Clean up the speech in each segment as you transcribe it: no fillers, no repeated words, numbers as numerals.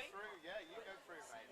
through. Yeah, you go through, mate.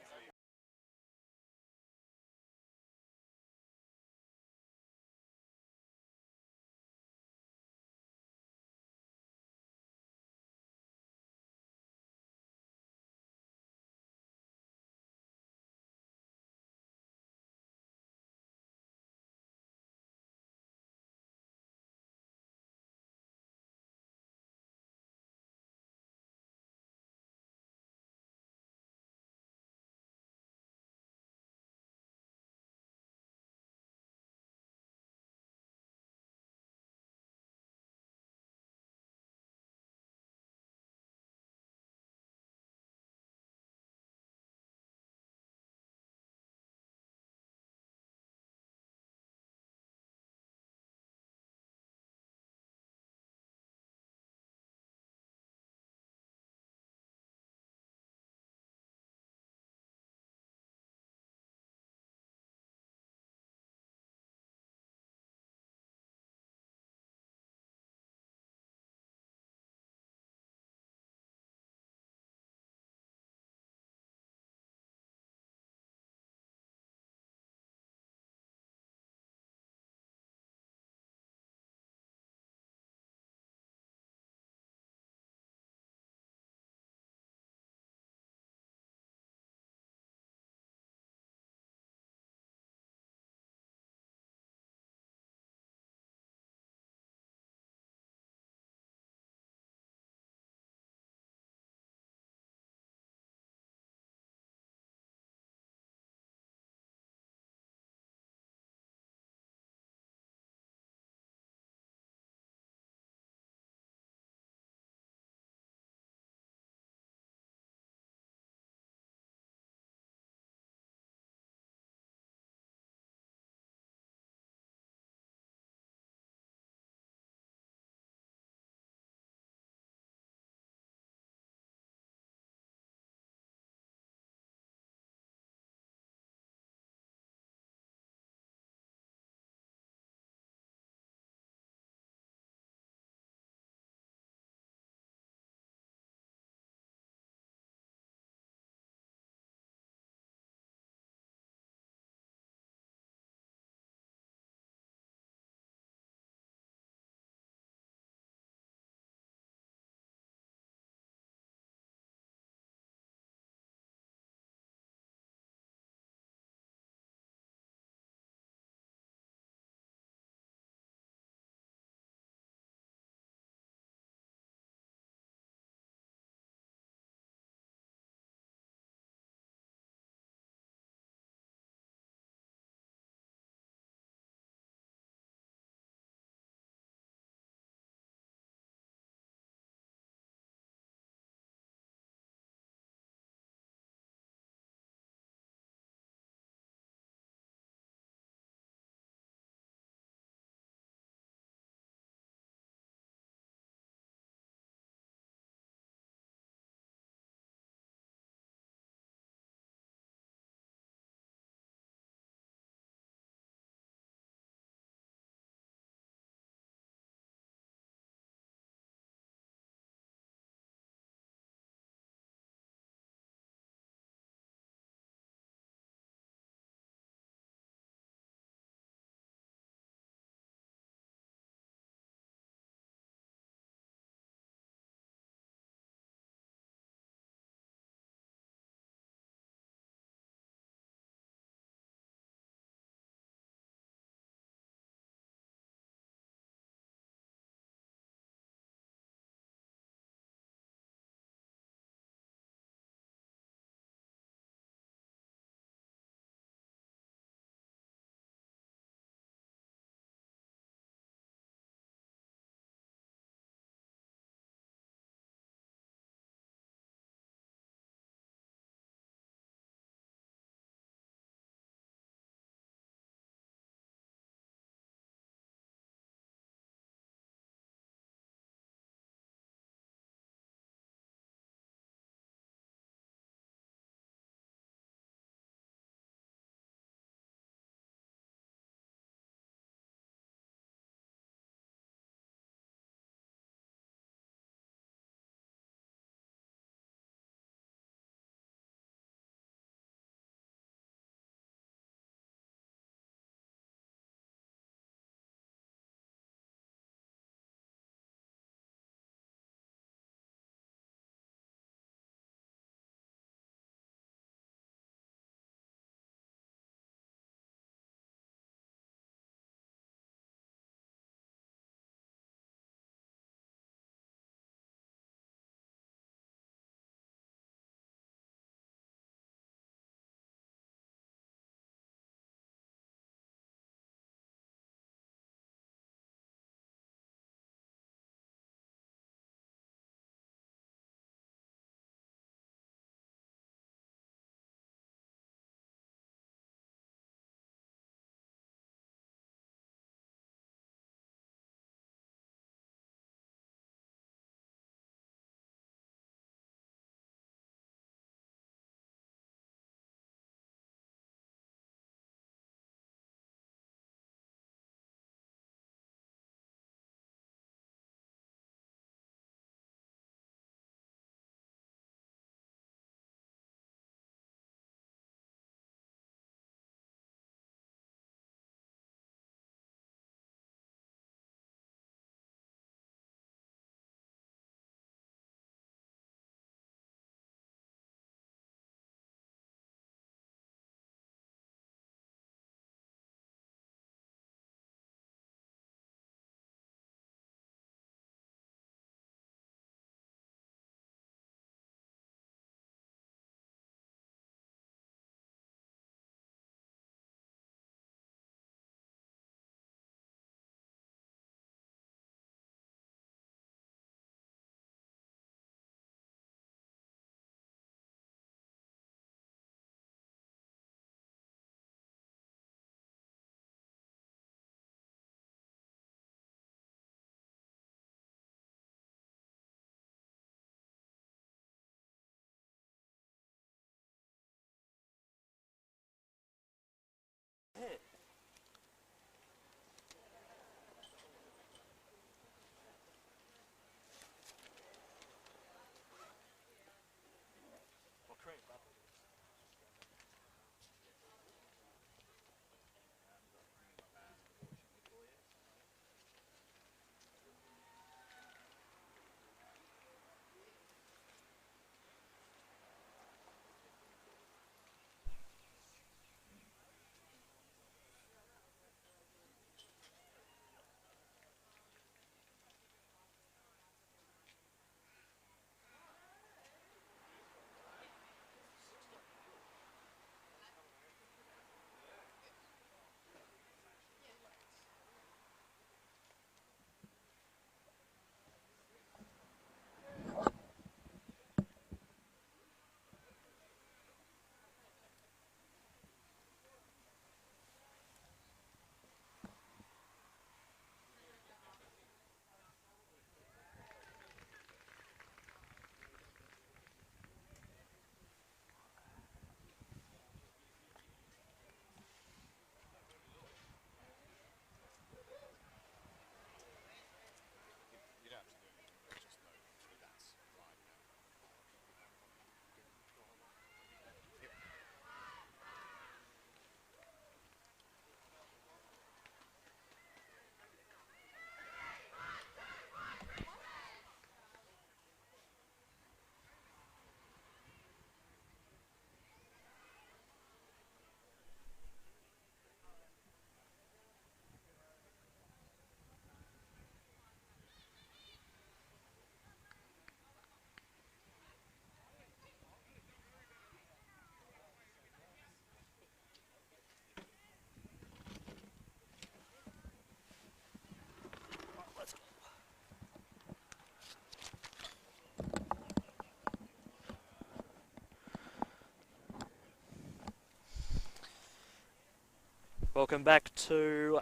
Welcome back to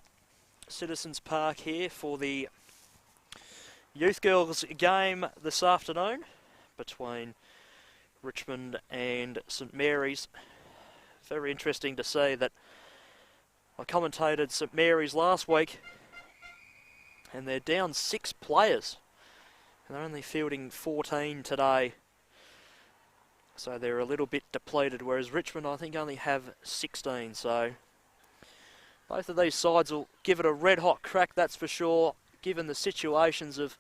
Citizens Park here for the Youth Girls game this afternoon between Richmond and St Mary's. Very interesting to see that I commentated St Mary's last week and they're down 6 players and they're only fielding 14 today. So they're a little bit depleted, whereas Richmond I think only have 16, so both of these sides will give it a red-hot crack, that's for sure, given the situations of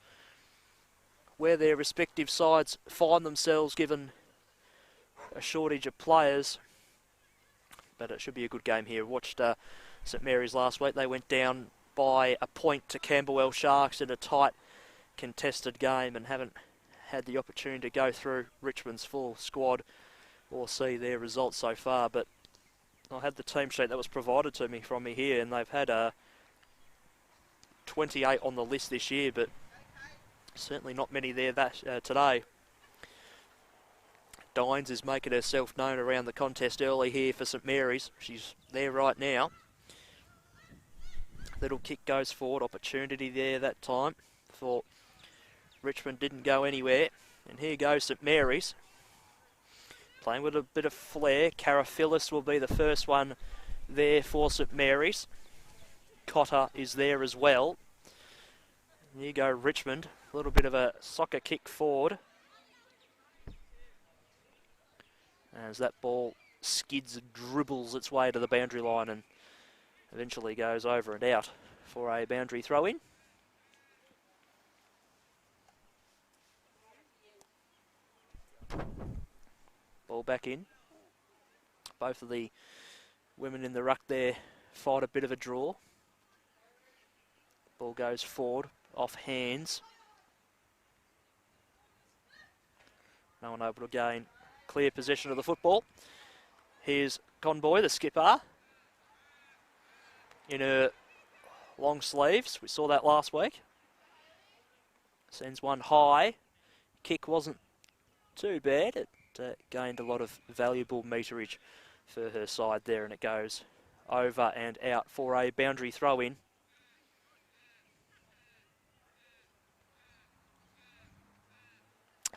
where their respective sides find themselves, given a shortage of players. But it should be a good game here. Watched St Mary's last week. They went down by a point to Camberwell Sharks in a tight, contested game and haven't had the opportunity to go through Richmond's full squad or see their results so far. But I had the team sheet that was provided to me from me here, and they've had 28 on the list this year, but certainly not many there today. Dines is making herself known around the contest early here for St Mary's. She's there right now. Little kick goes forward, opportunity there that time for Richmond, didn't go anywhere. And here goes St Mary's. Playing with a bit of flair. Cara Phyllis will be the first one there for St Mary's. Cotter is there as well. And here you go Richmond. A little bit of a soccer kick forward. As that ball skids and dribbles its way to the boundary line and eventually goes over and out for a boundary throw-in. Ball back in. Both of the women in the ruck there fight a bit of a draw. Ball goes forward, off hands. No one able to gain clear possession of the football. Here's Conboy, the skipper, in her long sleeves. We saw that last week. Sends one high. Kick wasn't too bad. It gained a lot of valuable meterage for her side there, and it goes over and out for a boundary throw-in.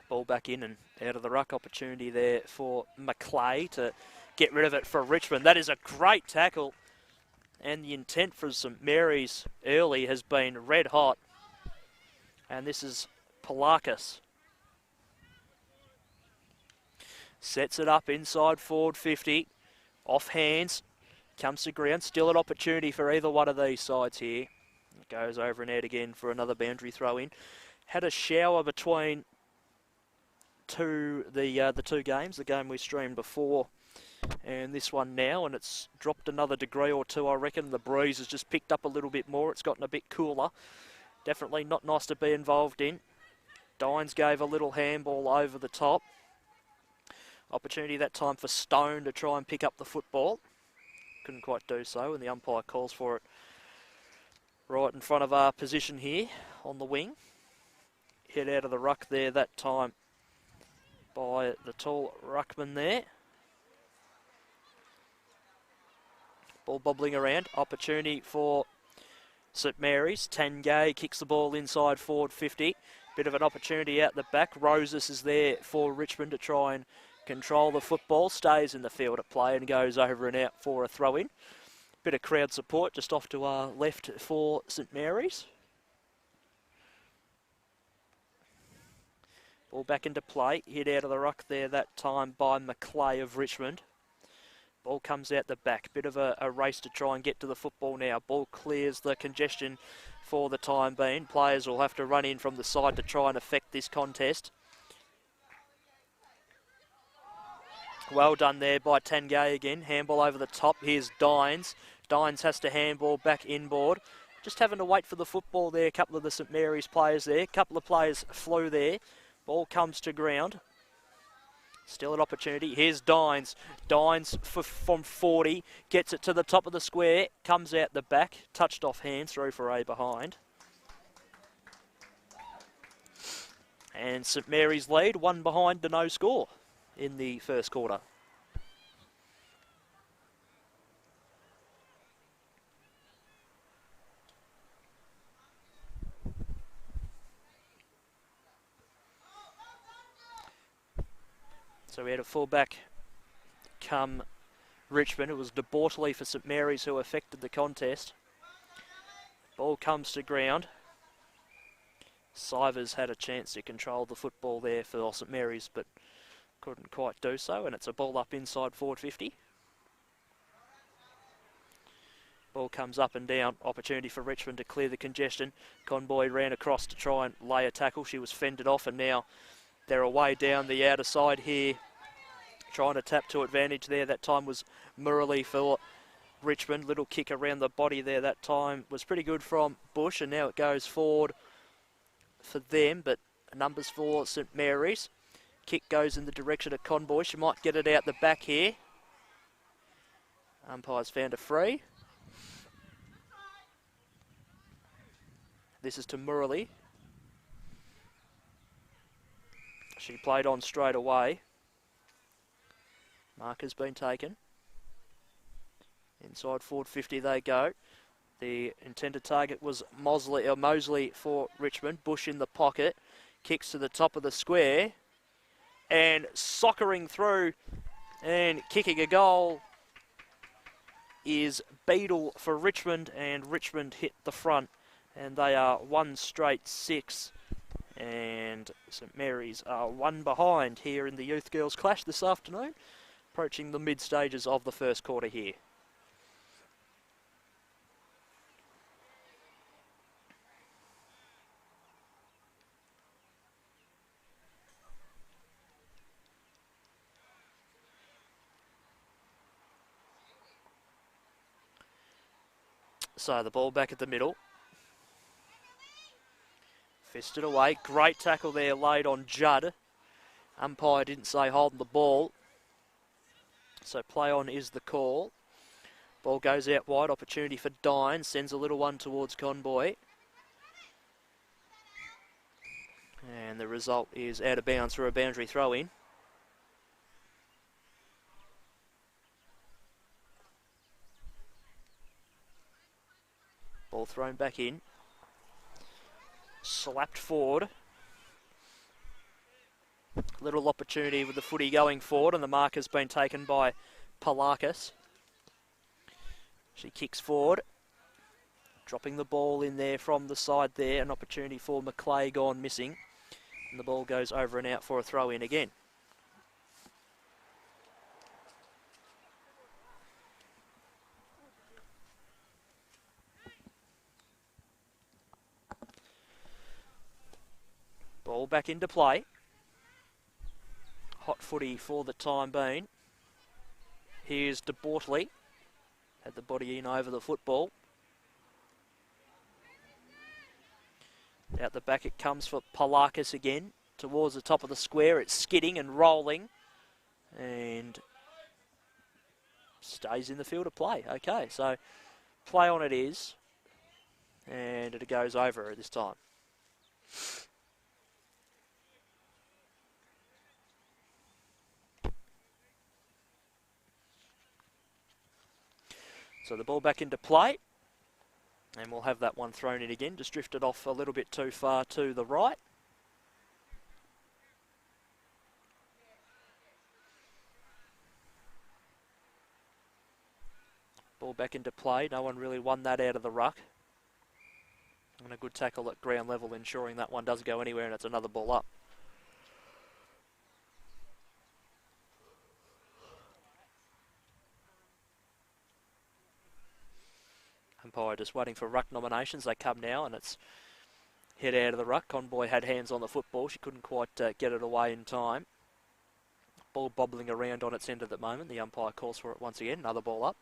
Ball back in and out of the ruck. Opportunity there for McClay to get rid of it for Richmond. That is a great tackle, and the intent for St Mary's early has been red hot. And this is Polakis. Sets it up inside forward 50. Off hands. Comes to ground. Still an opportunity for either one of these sides here. It goes over and out again for another boundary throw-in. Had a shower between the two games. The game we streamed before and this one now. And it's dropped another degree or two, I reckon. The breeze has just picked up a little bit more. It's gotten a bit cooler. Definitely not nice to be involved in. Dines gave a little handball over the top. Opportunity that time for Stone to try and pick up the football. Couldn't quite do so, and the umpire calls for it right in front of our position here on the wing. Hit out of the ruck there that time by the tall ruckman there. Ball bobbling around. Opportunity for St Mary's. Tangay kicks the ball inside forward 50. Bit of an opportunity out the back. Roses is there for Richmond to try and control the football. Stays in the field at play and goes over and out for a throw-in. Bit of crowd support just off to our left for St Mary's. Ball back into play. Hit out of the ruck there that time by McClay of Richmond. Ball comes out the back. Bit of a race to try and get to the football now. Ball clears the congestion for the time being. Players will have to run in from the side to try and affect this contest. Well done there by Tangay again. Handball over the top. Here's Dines. Dines has to handball back inboard. Just having to wait for the football there. A couple of the St Mary's players there. A couple of players flew there. Ball comes to ground. Still an opportunity. Here's Dines. Dines from 40. Gets it to the top of the square. Comes out the back. Touched off hands. Through for a behind. And St Mary's lead. One behind to no score in the first quarter. So we had a fullback come Richmond. It was De Bortley for St Mary's who affected the contest. Ball comes to ground. Sivers had a chance to control the football there for St Mary's, but couldn't quite do so, and it's a ball up inside forward 50. Ball comes up and down. Opportunity for Richmond to clear the congestion. Conboy ran across to try and lay a tackle. She was fended off, and now they're away down the outer side here, trying to tap to advantage there. That time was Murley for Richmond. Little kick around the body there that time was pretty good from Bush, and now it goes forward for them, but numbers for St Mary's. Kick goes in the direction of Conboy. She might get it out the back here. Umpire's found a free. This is to Murley. She played on straight away. Marker's been taken. Inside forward 50 they go. The intended target was Mosley for Richmond. Bush in the pocket. Kicks to the top of the square. And soccering through and kicking a goal is Beadle for Richmond. And Richmond hit the front. And they are 1 straight 6. And St Mary's are 1 behind here in the Youth Girls Clash this afternoon. Approaching the mid stages of the first quarter here. So the ball back at the middle. Fisted away. Great tackle there laid on Judd. Umpire didn't say holding the ball. So play on is the call. Ball goes out wide. Opportunity for Dine. Sends a little one towards Conboy. And the result is out of bounds for a boundary throw in. Ball thrown back in. Slapped forward. Little opportunity with the footy going forward, and the mark has been taken by Palakis. She kicks forward. Dropping the ball in there from the side there. An opportunity for McClay gone missing. And the ball goes over and out for a throw in again. Ball back into play. Hot footy for the time being. Here's De Bortley. Had the body in over the football. Out the back it comes for Palakis again. Towards the top of the square. It's skidding and rolling. And stays in the field of play. Okay, so play on it is. And it goes over this time. So the ball back into play, and we'll have that one thrown in again. Just drifted off a little bit too far to the right. Ball back into play. No one really won that out of the ruck. And a good tackle at ground level, ensuring that one doesn't go anywhere, and it's another ball up. Umpire just waiting for ruck nominations. They come now, and it's head out of the ruck. Conboy had hands on the football. She couldn't quite get it away in time. Ball bobbling around on its end at the moment. The umpire calls for it once again. Another ball up.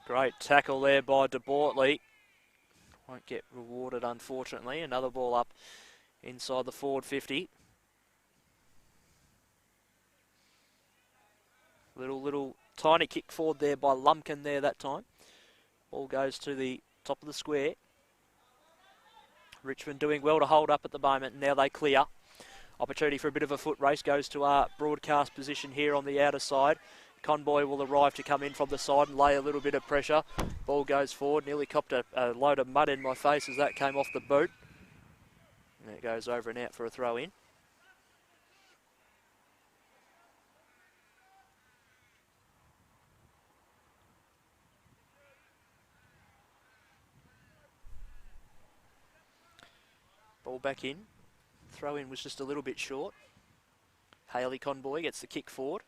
Great tackle there by De Bortley. Won't get rewarded, unfortunately. Another ball up inside the forward 50. Little tiny kick forward there by Lumpkin there that time. Ball goes to the top of the square. Richmond doing well to hold up at the moment, and now they clear. Opportunity for a bit of a foot race goes to our broadcast position here on the outer side. Conboy will arrive to come in from the side and lay a little bit of pressure. Ball goes forward, nearly copped a load of mud in my face as that came off the boot. And it goes over and out for a throw in. Ball back in. Throw in was just a little bit short. Hayley Conboy gets the kick forward.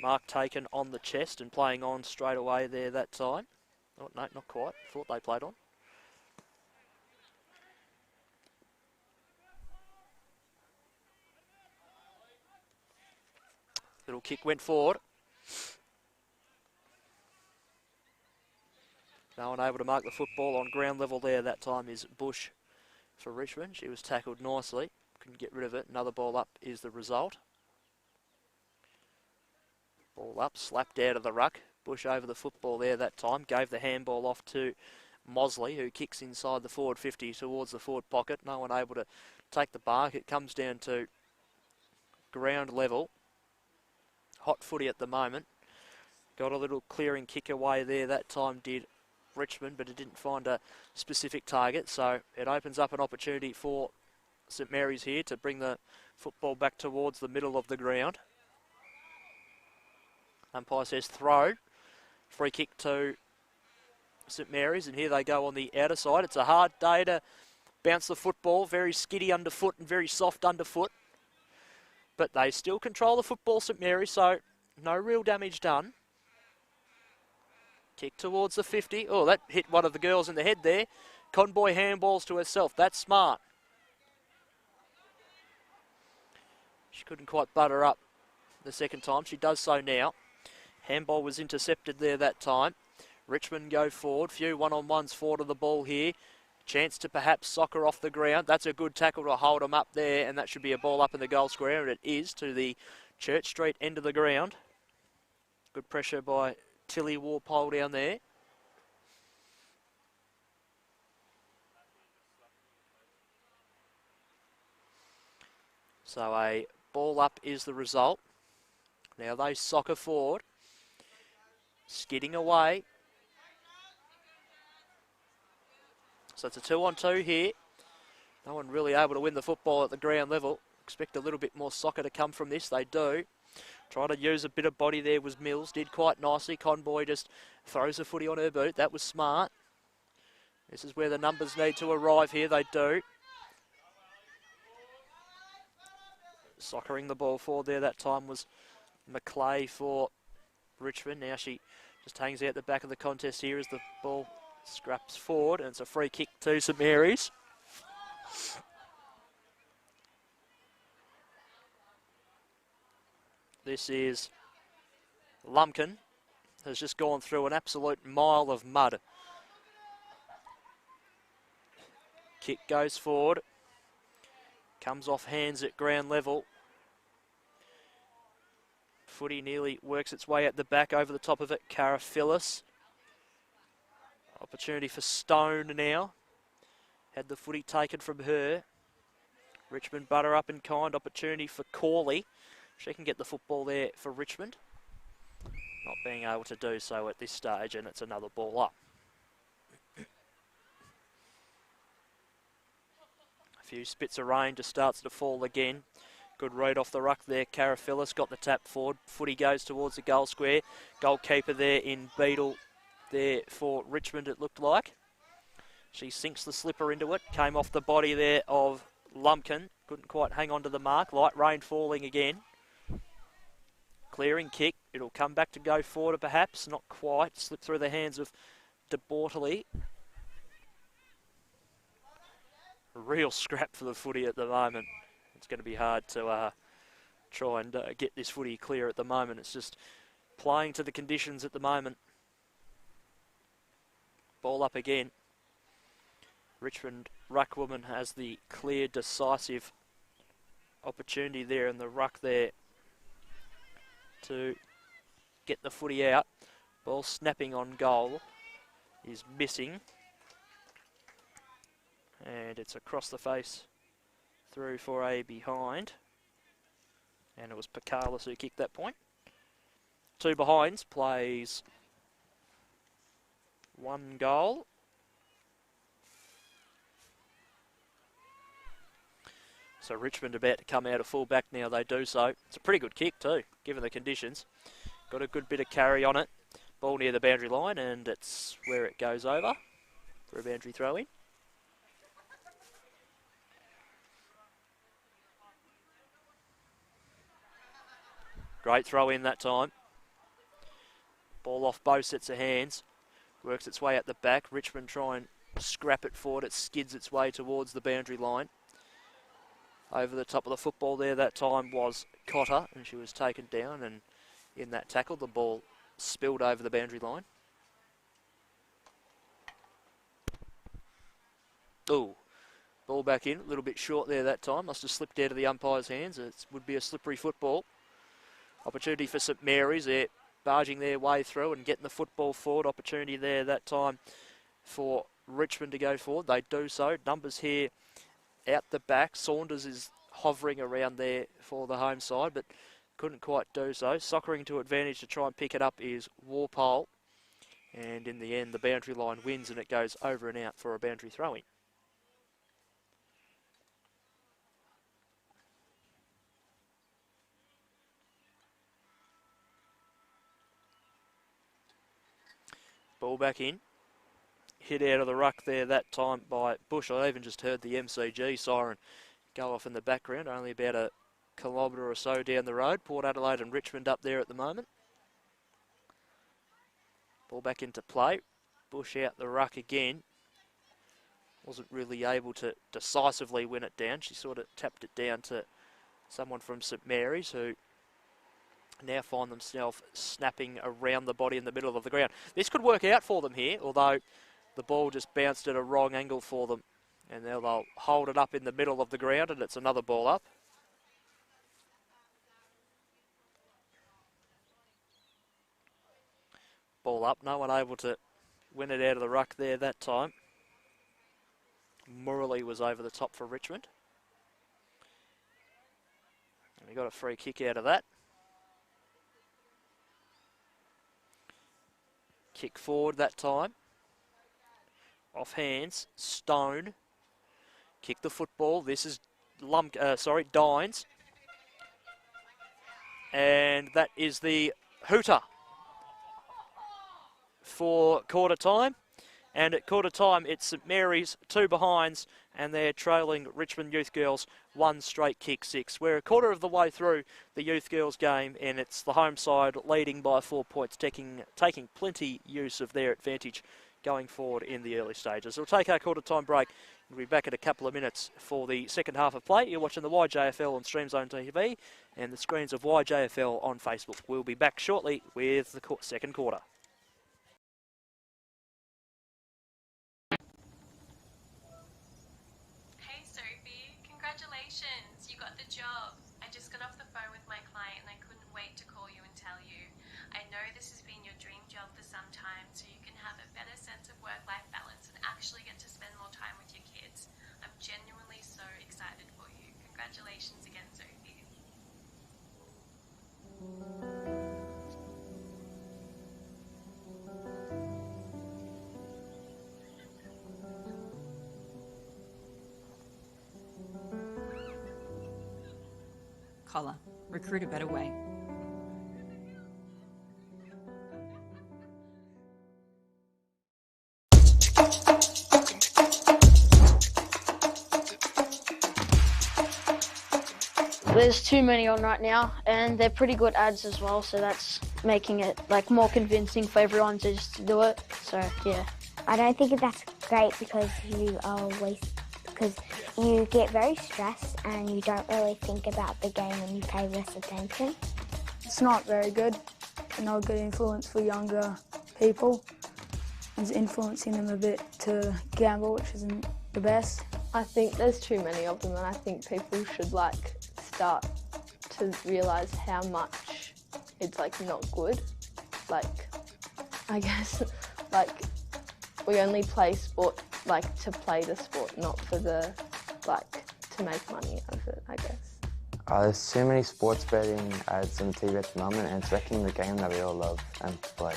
Mark taken on the chest and playing on straight away there that time. Oh, no, not quite. Thought they played on. Little kick went forward. No one able to mark the football on ground level there. That time is Bush for Richmond. She was tackled nicely. Couldn't get rid of it. Another ball up is the result. Ball up, slapped out of the ruck. Bush over the football there that time. Gave the handball off to Mosley, who kicks inside the forward 50 towards the forward pocket. No one able to take the mark. It comes down to ground level. Hot footy at the moment. Got a little clearing kick away there that time did Richmond, but it didn't find a specific target. So it opens up an opportunity for St Mary's here to bring the football back towards the middle of the ground. Umpire says throw. Free kick to St Mary's, and here they go on the outer side. It's a hard day to bounce the football. Very skiddy underfoot and very soft underfoot. But they still control the football, St Mary's, so no real damage done. Kick towards the 50. Oh, that hit one of the girls in the head there. Conboy handballs to herself. That's smart. She couldn't quite butter up the second time. She does so now. Handball was intercepted there that time. Richmond go forward. Few one-on-ones forward of the ball here. Chance to perhaps soccer off the ground. That's a good tackle to hold them up there, and that should be a ball up in the goal square, and it is to the Church Street end of the ground. Good pressure by Tilly Warpole down there. So a ball up is the result. Now they soccer forward. Skidding away. So it's a 2-on-2 here. No one really able to win the football at the ground level. Expect a little bit more soccer to come from this. They do. Try to use a bit of body there was Mills. Did quite nicely. Conboy just throws the footy on her boot. That was smart. This is where the numbers need to arrive here. They do. Soccering the ball forward there that time was McClay for Richmond. Now she just hangs out the back of the contest here as the ball scraps forward, and it's a free kick to St Mary's. This is Lumpkin, has just gone through an absolute mile of mud. Kick goes forward, comes off hands at ground level. Footy nearly works its way at the back, over the top of it, Cara Phyllis. Opportunity for Stone now. Had the footy taken from her. Richmond butter up in kind. Opportunity for Corley. She can get the football there for Richmond. Not being able to do so at this stage, and it's another ball up. A few spits of rain, just starts to fall again. Good read off the ruck there. Cara Phyllis got the tap forward. Footy goes towards the goal square. Goalkeeper there in Beadle there for Richmond, it looked like. She sinks the slipper into it. Came off the body there of Lumpkin. Couldn't quite hang on to the mark. Light rain falling again. Clearing kick. It'll come back to go forward perhaps. Not quite. Slipped through the hands of De Bortoli. A real scrap for the footy at the moment. It's going to be hard to try and get this footy clear at the moment. It's just playing to the conditions at the moment. Ball up again. Richmond ruckwoman has the clear, decisive opportunity there in the ruck there to get the footy out. Ball snapping on goal is missing. And it's across the face through for a behind. And it was Pekalis who kicked that point. two behinds plays 1 goal. So Richmond about to come out of full back now. They do so. It's a pretty good kick too, given the conditions. Got a good bit of carry on it. Ball near the boundary line, and it's where it goes over for a boundary throw-in. Great throw-in that time. Ball off both sets of hands. Works its way at the back. Richmond try and scrap it forward. It skids its way towards the boundary line. Over the top of the football there that time was Cotter, and she was taken down, and in that tackle the ball spilled over the boundary line. Ooh, ball back in, a little bit short there that time. Must have slipped out of the umpire's hands. It would be a slippery football. Opportunity for St Mary's. They're barging their way through and getting the football forward. Opportunity there that time for Richmond to go forward. They do so. Numbers here out the back. Saunders is hovering around there for the home side, but couldn't quite do so. Soccering to advantage to try and pick it up is Warpole. And in the end, the boundary line wins, and it goes over and out for a boundary throw-in. Ball back in. Hit out of the ruck there that time by Bush. I even just heard the MCG siren go off in the background, only about a kilometre or so down the road. Port Adelaide and Richmond up there at the moment. Ball back into play. Bush out the ruck again. Wasn't really able to decisively win it down. She sort of tapped it down to someone from St Mary's, who now find themselves snapping around the body in the middle of the ground. This could work out for them here, although the ball just bounced at a wrong angle for them. And now they'll hold it up in the middle of the ground, and it's another ball up. Ball up, no one able to win it out of the ruck there that time. Morley was over the top for Richmond. And we got a free kick out of that. Kick forward that time. Off hands, Stone. Kick the football. This is Dines. And that is the hooter for quarter time. And at quarter time, it's St Mary's, 2 behinds, and they're trailing Richmond Youth Girls 1 straight kick 6. We're a quarter of the way through the Youth Girls game, and it's the home side leading by 4 points, taking plenty use of their advantage going forward in the early stages. We'll take our quarter time break. We'll be back in a couple of minutes for the second half of play. You're watching the YJFL on Stream Zone TV and the screens of YJFL on Facebook. We'll be back shortly with the second quarter. Hey Sophie, congratulations, you got the job. I just got off the phone with my client and I couldn't wait to call you and tell you. I know this has been your dream job for some time, so you can have a better sense of work-life balance and actually get to spend more time with your kids. I'm genuinely so excited for you. Congratulations again, Sophie. Collar. Recruit a better way. There's too many on right now, and they're pretty good ads as well, so that's making it like more convincing for everyone to just do it. So yeah. I don't think that's great because you get very stressed and you don't really think about the game and you pay less attention. It's not very good, and not a good influence for younger people. It's influencing them a bit to gamble, which isn't the best. I think there's too many of them, and I think people should start to realise how much it's not good. I guess we only play sport to play the sport, not for the to make money out of it, I guess. There's too many sports betting ads on TV at the moment, and it's wrecking the game that we all love and play.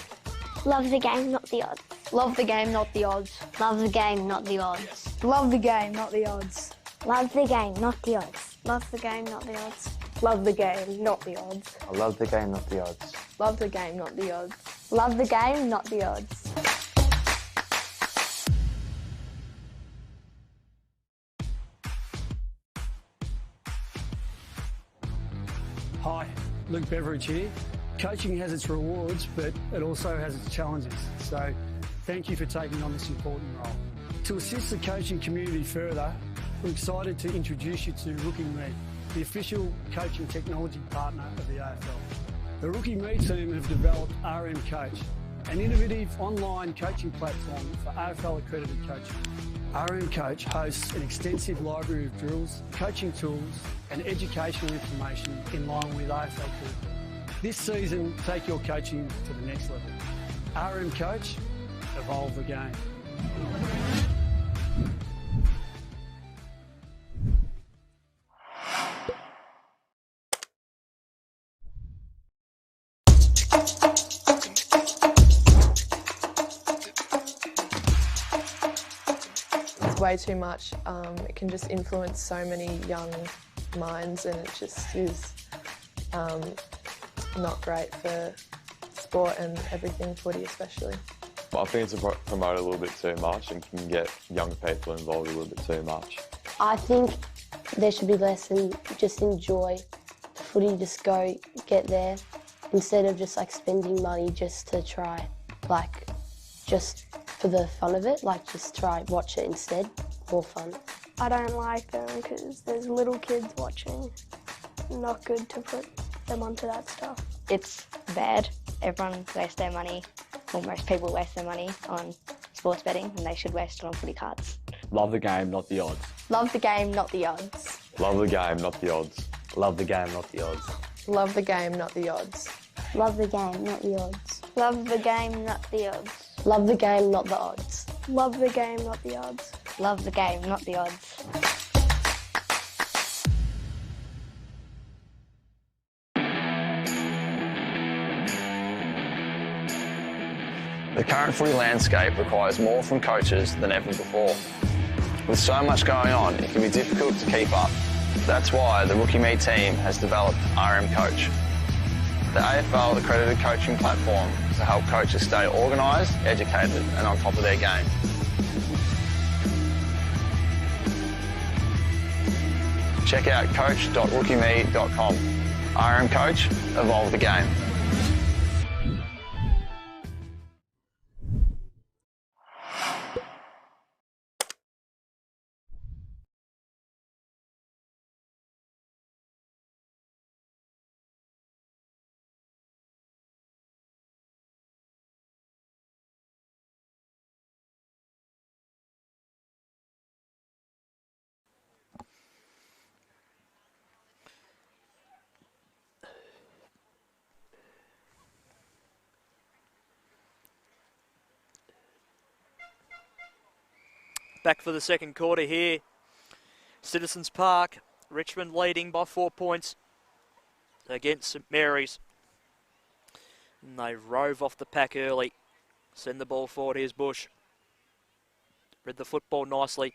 Love the game, not the odds. Love the game, not the odds. Love the game, not the odds. Love the game, not the odds. Love the game, not the odds. Love the game, not the odds. Love the game, not the odds. I love the game, not the odds. Love the game, not the odds. Love the game, not the odds. Hi, Luke Beveridge here. Coaching has its rewards, but it also has its challenges. So thank you for taking on this important role. To assist the coaching community further, we're excited to introduce you to Rookie Me, the official coaching technology partner of the AFL. The Rookie Me team have developed RM Coach, an innovative online coaching platform for AFL accredited coaches. RM Coach hosts an extensive library of drills, coaching tools and educational information in line with AFL curriculum. This season, take your coaching to the next level. RM Coach, evolve the game. It's way too much. It can just influence so many young minds, and it just is not great for sport and everything, footy especially. I think it's promoted a little bit too much and can get young people involved a little bit too much. I think there should be less and just enjoy footy, just go get there instead of just like spending money just to try, like just for the fun of it, like just try watch it instead, more fun. I don't like them because there's little kids watching. Not good to put them onto that stuff. It's bad. Everyone wastes their money, or most people waste their money on sports betting, and they should waste it on footy cards. Love the game, not the odds. Love the game, not the odds. Love the game, not the odds. Love the game, not the odds. Love the game, not the odds. Love the game, not the odds. Love the game, not the odds. Love the game, not the odds. Love the game, not the odds. Love the game, not the odds. The current footy landscape requires more from coaches than ever before. With so much going on, it can be difficult to keep up. That's why the Rookie Me team has developed RM Coach, the AFL accredited coaching platform to help coaches stay organised, educated and on top of their game. Check out coach.rookieme.com. RM Coach, evolve the game. Back for the second quarter here. Citizens Park, Richmond leading by 4 points against St Mary's. And they rove off the pack early. Send the ball forward, here's Bush. Read the football nicely.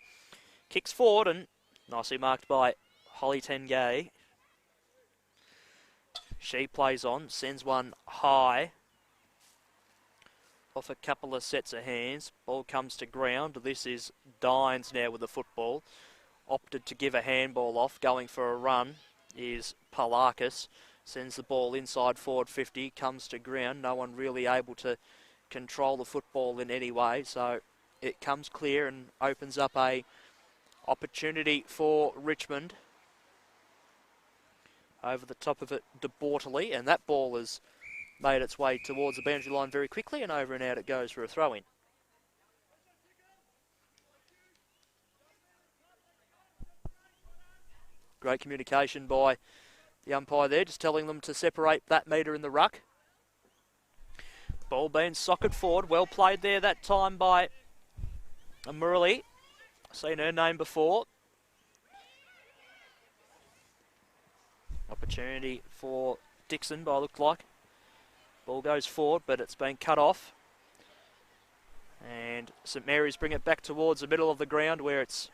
Kicks forward and nicely marked by Holly Tengay. She plays on, sends one high. Off a couple of sets of hands. Ball comes to ground. This is Dines now with the football. Opted to give a handball off. Going for a run is Palakis. Sends the ball inside forward 50. Comes to ground. No one really able to control the football in any way. So it comes clear and opens up a opportunity for Richmond. Over the top of it, De Bortoli. And that ball is made its way towards the boundary line very quickly, and over and out it goes for a throw-in. Great communication by the umpire there, just telling them to separate that metre in the ruck. Ball being socket forward, well played there that time by Murley. Seen her name before. Opportunity for Dixon, by look like. Ball goes forward, but it's been cut off. And St Mary's bring it back towards the middle of the ground where it's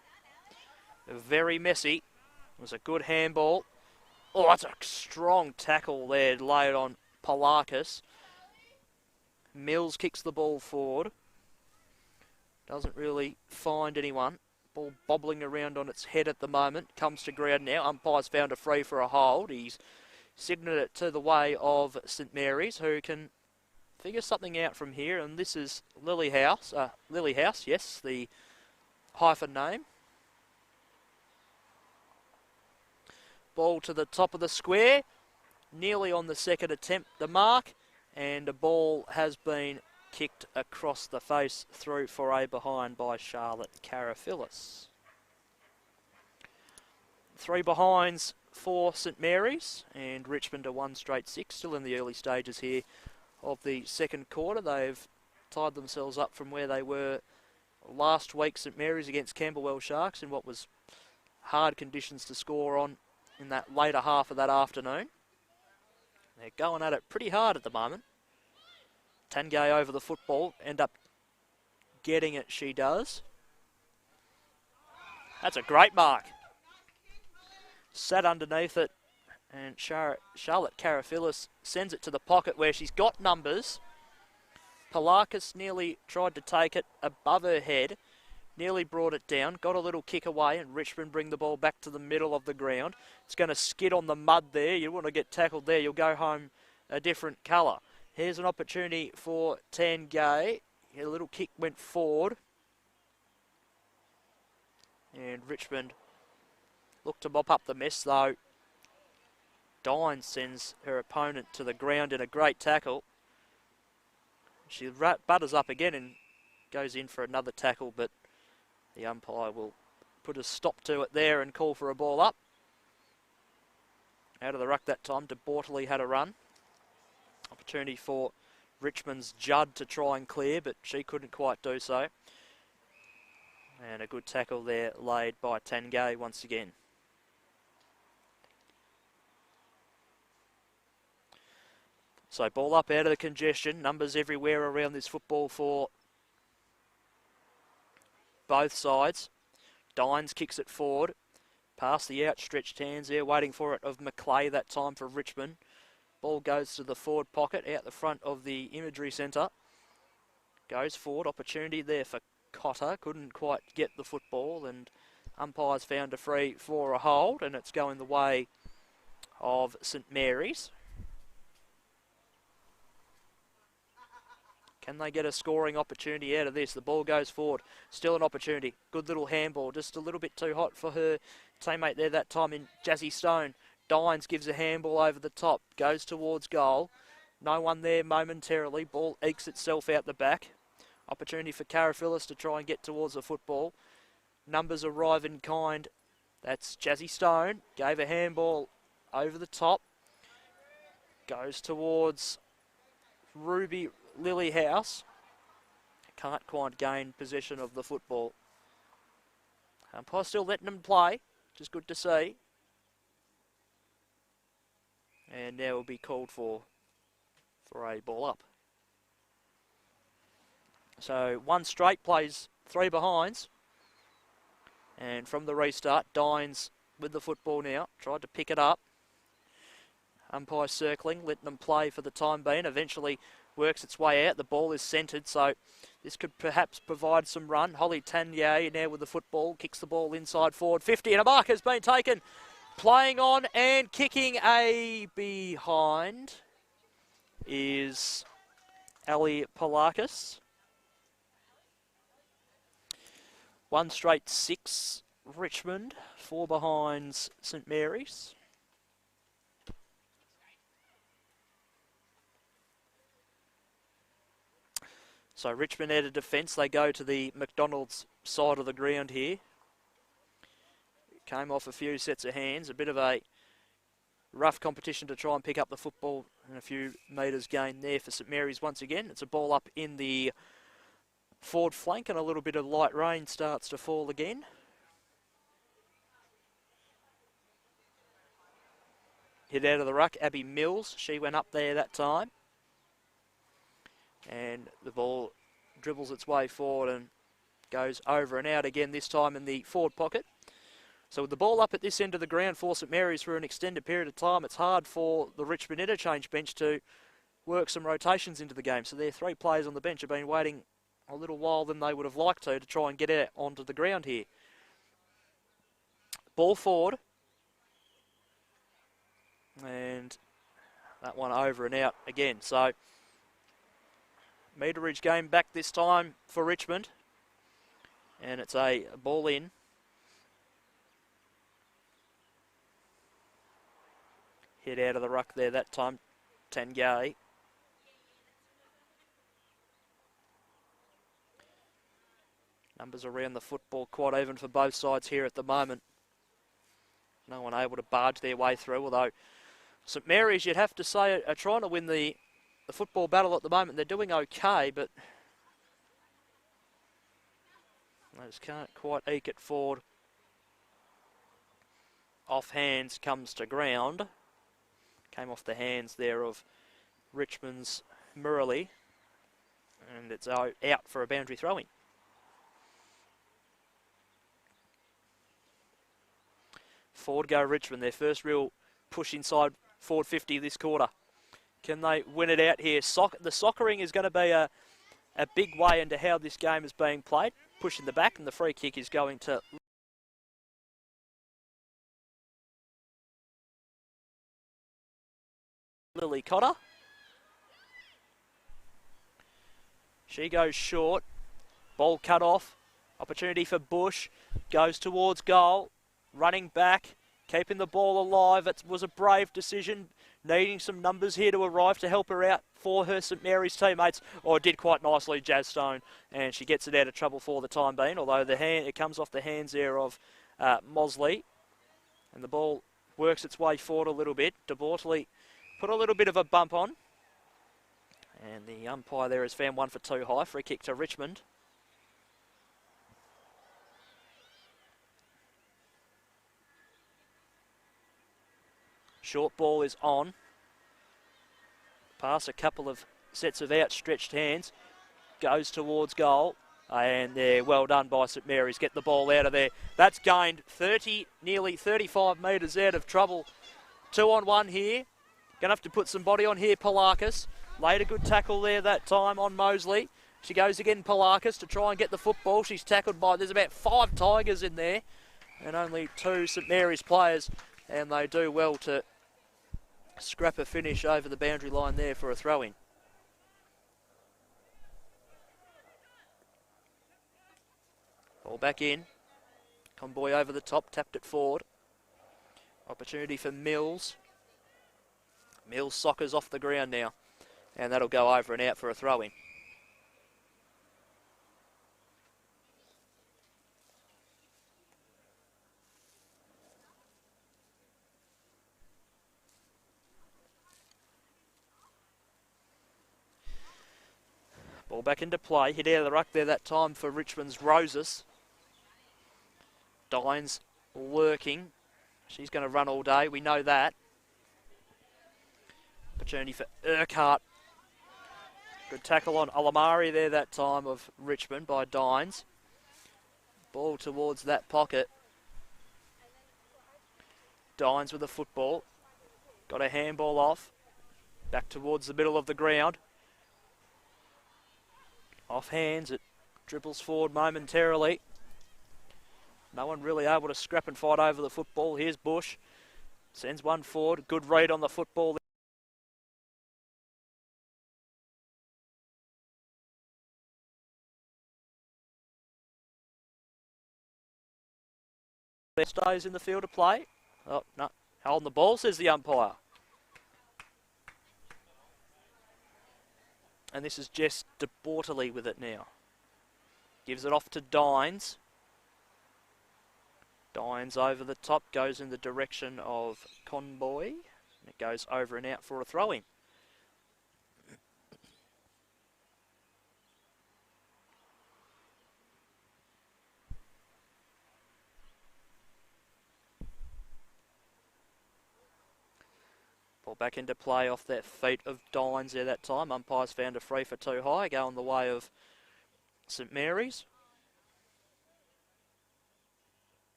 very messy. It was a good handball. Oh, that's a strong tackle there laid on Polakis. Mills kicks the ball forward. Doesn't really find anyone. Ball bobbling around on its head at the moment. Comes to ground now. Umpire's found a free for a hold. He's signalled it to the way of St Mary's, who can figure something out from here. And this is Lily House, yes, the hyphen name. Ball to the top of the square. Nearly on the second attempt, the mark. And the ball has been kicked across the face through for a behind by Charlotte Karafillis. 3 behinds for St Mary's, and Richmond are 1 straight 6, still in the early stages here of the second quarter. They've tied themselves up from where they were last week, St Mary's against Camberwell Sharks, in what was hard conditions to score on in that later half of that afternoon. They're going at it pretty hard at the moment. Tangay over the football, end up getting it, she does. That's a great mark. Sat underneath it, and Charlotte Karafillis sends it to the pocket where she's got numbers. Polakis nearly tried to take it above her head, nearly brought it down, got a little kick away, and Richmond bring the ball back to the middle of the ground. It's going to skid on the mud there. You want to get tackled there, you'll go home a different colour. Here's an opportunity for Tangay. A little kick went forward. And Richmond look to mop up the mess, though. Dines sends her opponent to the ground in a great tackle. She butters up again and goes in for another tackle, but the umpire will put a stop to it there and call for a ball up. Out of the ruck that time, De Bortley had a run. Opportunity for Richmond's Judd to try and clear, but she couldn't quite do so. And a good tackle there laid by Tangay once again. So ball up out of the congestion. Numbers everywhere around this football for both sides. Dines kicks it forward. Past the outstretched hands there, waiting for it of McClay that time for Richmond. Ball goes to the forward pocket, out the front of the imagery centre. Goes forward, opportunity there for Cotter. Couldn't quite get the football, and umpires found a free for a hold, and it's going the way of St Mary's. Can they get a scoring opportunity out of this? The ball goes forward. Still an opportunity. Good little handball. Just a little bit too hot for her teammate there that time in Jazzy Stone. Dines gives a handball over the top. Goes towards goal. No one there momentarily. Ball ekes itself out the back. Opportunity for Karafillis to try and get towards the football. Numbers arrive in kind. That's Jazzy Stone. Gave a handball over the top. Goes towards Ruby Lily House. Can't quite gain possession of the football. Umpire still letting them play, which is good to see. And now will be called for a ball up. So 1 straight plays 3 behinds. And from the restart, Dines with the football now. Tried to pick it up. Umpire circling, letting them play for the time being. Eventually works its way out. The ball is centred, so this could perhaps provide some run. Holly Tanier now with the football. Kicks the ball inside forward 50, and a mark has been taken. Playing on and kicking a behind is Ali Polakis. 1 straight 6 Richmond, 4 behinds St Mary's. So Richmond out of defence, they go to the McDonald's side of the ground here. Came off a few sets of hands, a bit of a rough competition to try and pick up the football, and a few metres gained there for St Mary's once again. It's a ball up in the forward flank, and a little bit of light rain starts to fall again. Hit out of the ruck, Abby Mills. She went up there that time. And the ball dribbles its way forward and goes over and out again, this time in the forward pocket. So with the ball up at this end of the ground for St Mary's for an extended period of time, it's hard for the Richmond interchange bench to work some rotations into the game. So their 3 players on the bench have been waiting a little while than they would have liked to try and get out onto the ground here. Ball forward. And that one over and out again. So meterage game back this time for Richmond. And it's a ball in. Hit out of the ruck there that time, Tangay. Numbers around the football quite even for both sides here at the moment. No one able to barge their way through, although St Mary's, you'd have to say, are trying to win the football battle at the moment. They're doing okay, but they just can't quite eke it forward. Off hands comes to ground. Came off the hands there of Richmond's Murley. And it's out for a boundary throw-in. Forward go Richmond, their first real push inside forward 50 this quarter. Can they win it out here? The soccering is going to be a big way into how this game is being played. Pushing the back, and the free kick is going to Lily Cotter. She goes short. Ball cut off. Opportunity for Bush. Goes towards goal. Running back. Keeping the ball alive. It was a brave decision. Needing some numbers here to arrive to help her out for her St Mary's teammates. Or did quite nicely, Jazz Stone. And she gets it out of trouble for the time being. Although it comes off the hands there of Mosley. And the ball works its way forward a little bit. De Bortoli put a little bit of a bump on. And the umpire there has found one for too high. Free kick to Richmond. Short ball is on. Pass a couple of sets of outstretched hands. Goes towards goal. And there, well done by St Mary's. Get the ball out of there. That's gained 30, nearly 35 metres out of trouble. 2-on-1 here. Going to have to put some body on here, Polakis. Laid a good tackle there that time on Mosley. She goes again, Polakis, to try and get the football. She's tackled by, there's about 5 Tigers in there. And only 2 St Mary's players. And they do well to scrap a finish over the boundary line there for a throw-in. Ball back in. Conboy over the top, tapped it forward. Opportunity for Mills. Mills soccers off the ground now. And that'll go over and out for a throw-in. Ball back into play. Hit out of the ruck there that time for Richmond's Roses. Dines lurking. She's going to run all day. We know that. Opportunity for Urquhart. Good tackle on Alamari there that time of Richmond by Dines. Ball towards that pocket. Dines with the football. Got a handball off. Back towards the middle of the ground. Off hands, it dribbles forward momentarily. No one really able to scrap and fight over the football. Here's Bush. Sends one forward. Good read on the football. Stays in the field of play. Oh, no. Holding the ball, says the umpire. And this is Jess De Bortoli with it now. Gives it off to Dines. Dines over the top, goes in the direction of Conboy. And it goes over and out for a throw-in. Ball back into play off that feet of Dines there that time. Umpires found a free for too high, going the way of St Mary's.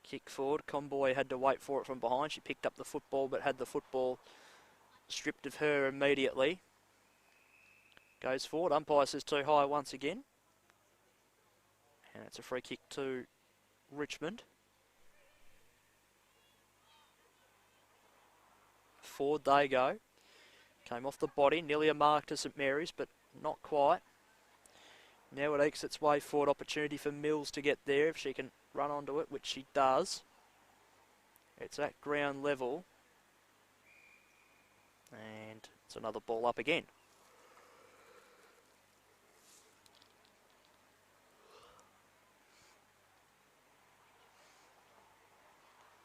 Kick forward. Conboy had to wait for it from behind. She picked up the football but had the football stripped of her immediately. Goes forward. Umpire says too high once again. And it's a free kick to Richmond. Forward they go. Came off the body. Nearly a mark to St Mary's, but not quite. Now it ekes its way forward. Opportunity for Mills to get there if she can run onto it, which she does. It's at ground level. And it's another ball up again.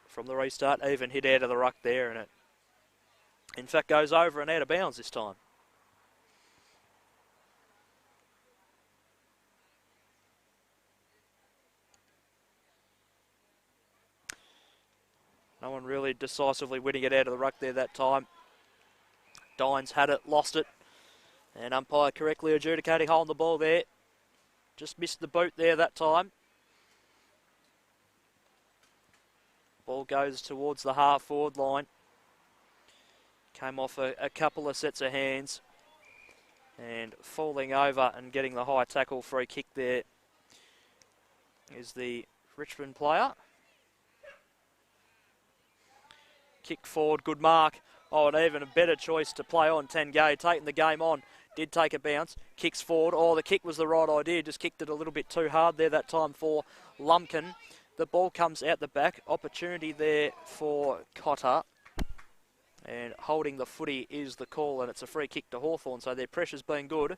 From the restart, even hit out of the ruck there, and it in fact goes over and out of bounds this time. No one really decisively winning it out of the ruck there that time. Dines had it, lost it, and umpire correctly adjudicating holding the ball there. Just missed the boot there that time. Ball goes towards the half forward line. Came off a couple of sets of hands and falling over and getting the high tackle free kick there is the Richmond player. Kick forward, good mark. Oh, and even a better choice to play on Tangay, taking the game on. Did take a bounce, kicks forward. Oh, the kick was the right idea, just kicked it a little bit too hard there that time for Lumpkin. The ball comes out the back, opportunity there for Cotter. And holding the footy is the call, and it's a free kick to Hawthorn, so their pressure's been good.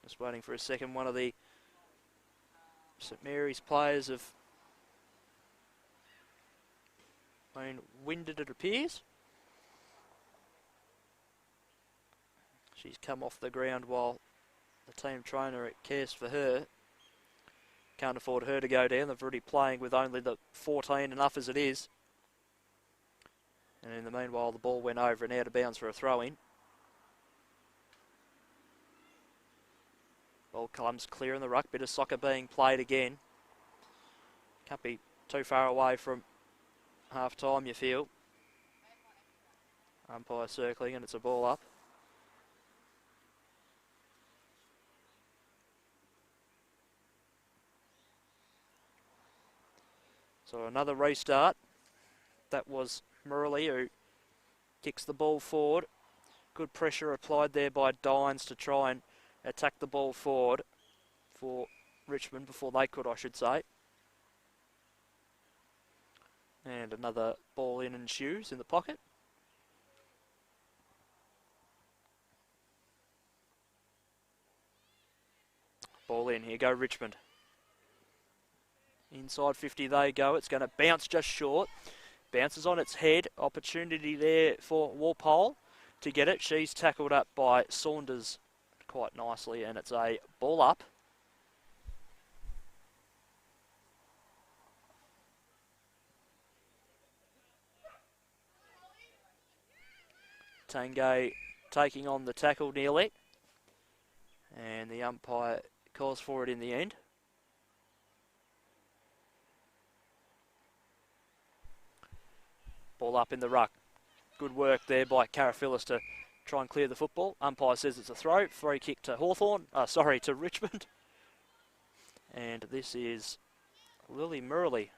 Just waiting for a second. One of the St Mary's players have been winded, it appears. She's come off the ground while the team trainer cares for her. Can't afford her to go down. They're already playing with only the 14, enough as it is. And in the meanwhile, the ball went over and out of bounds for a throw-in. Ball comes clear in the ruck. Bit of soccer being played again. Can't be too far away from half-time, you feel. Umpire circling, and it's a ball up. So another restart. That was Murley who kicks the ball forward. Good pressure applied there by Dines to try and attack the ball forward for Richmond before they could, I should say. And another ball in and shoes in the pocket. Ball in, here go Richmond. Inside 50 they go, it's going to bounce just short. Bounces on its head, opportunity there for Walpole to get it. She's tackled up by Saunders quite nicely, and it's a ball up. Tangay taking on the tackle nearly, and the umpire calls for it in the end. Ball up in the ruck. Good work there by Karafillis to try and clear the football. Umpire says it's a throw. Free kick to to Richmond. And this is Lily Murley.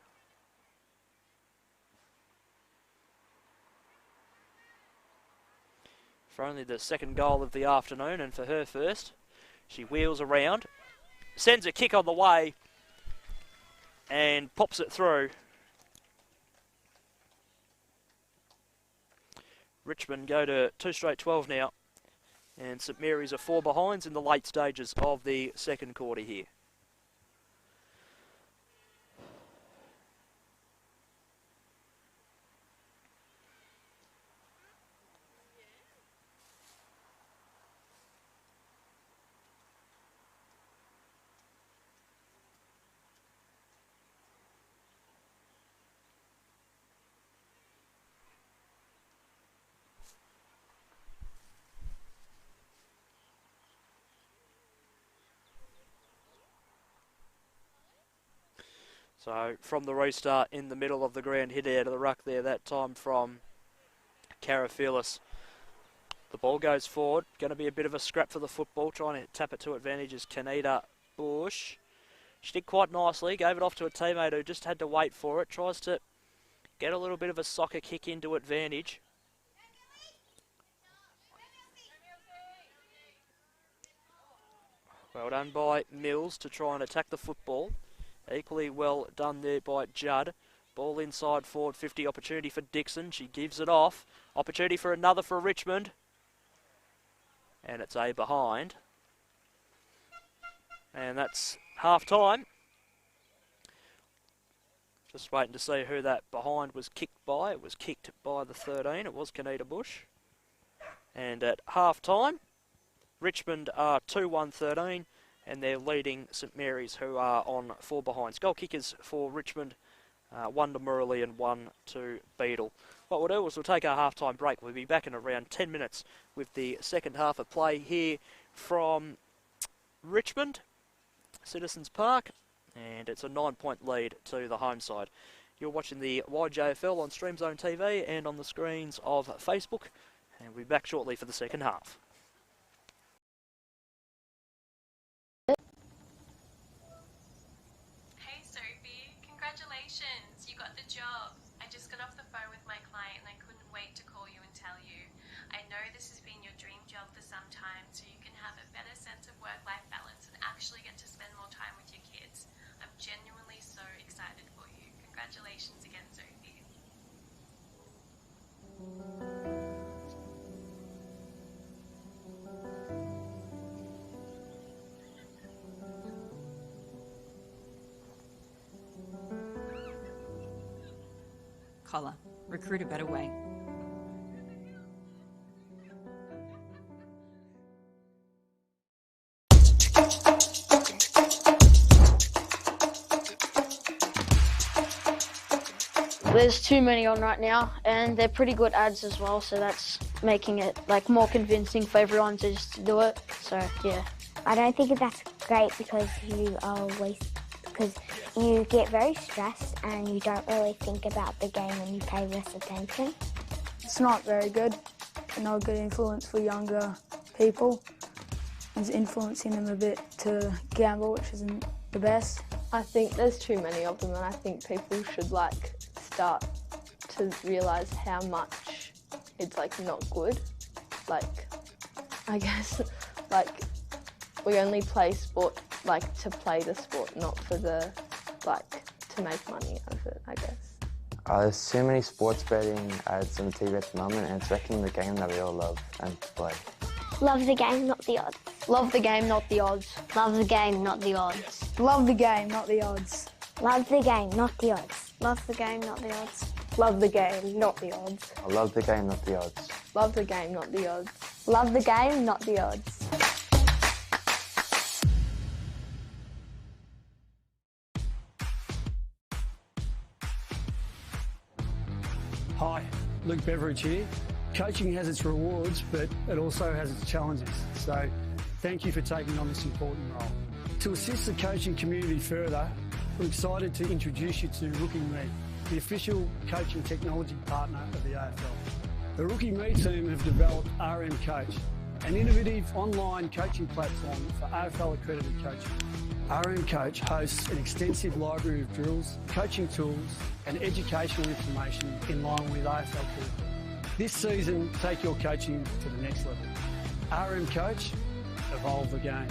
For only the second goal of the afternoon, and for her first. She wheels around, sends a kick on the way, and pops it through. Richmond go to 2 straight 12 now, and St Mary's are 4 behinds in the late stages of the second quarter here. So from the restart in the middle of the ground, hit out of the ruck there, that time from Carafilis. The ball goes forward, going to be a bit of a scrap for the football, trying to tap it to advantage is Kanita Bush. She did quite nicely, gave it off to a teammate who just had to wait for it, tries to get a little bit of a soccer kick into advantage. Well done by Mills to try and attack the football. Equally well done there by Judd. Ball inside forward 50, opportunity for Dixon. She gives it off. Opportunity for another for Richmond. And it's a behind. And that's half time. Just waiting to see who that behind was kicked by. It was kicked by the 13. It was Kanita Bush. And at half time, Richmond are 2-1-13, and they're leading St Mary's, who are on 4 behinds. Goal kickers for Richmond, 1 to Murley and 1 to Beadle. What we'll do is we'll take our half-time break. We'll be back in around 10 minutes with the second half of play here from Richmond, Citizens Park, and it's a 9-point lead to the home side. You're watching the YJFL on Stream Zone TV and on the screens of Facebook, and we'll be back shortly for the second half. Hey Sophie, congratulations, you got the job. I just got off the phone with my client and I couldn't wait to call you and tell you. I know this has been your dream job for some time, so you can have a better sense of work-life balance and actually get to spend more time with your kids. I'm genuinely so excited for you. Congratulations again, Sophie. Collar. Recruit a better way. There's too many on right now, and they're pretty good ads as well, so that's making it like more convincing for everyone to just do it. So yeah. I don't think that's great because you get very stressed and you don't really think about the game and you pay less attention. It's not very good and not a good influence for younger people. It's influencing them a bit to gamble, which isn't the best. I think there's too many of them, and I think people should start to realise how much it's not good. I guess we only play sport to play the sport, not for the to make money out of it, I guess. There's too many sports betting ads on TV at the moment, and it's wrecking the game that we all love and play. Love the game, not the odds. Love the game, not the odds. Love the game, not the odds. Love the game, not the odds. Love the game, not the odds. Love the game, not the odds. Love the game, not the odds. I love the game, not the odds. Love the game, not the odds. Love the game, not the odds. Hi, Luke Beveridge here. Coaching has its rewards, but it also has its challenges. So thank you for taking on this important role. To assist the coaching community further, we're excited to introduce you to Rookie Me, the official coaching technology partner of the AFL. The Rookie Me team have developed RM Coach, an innovative online coaching platform for AFL accredited coaches. RM Coach hosts an extensive library of drills, coaching tools and educational information in line with AFL curriculum. This season, take your coaching to the next level. RM Coach, evolve the game.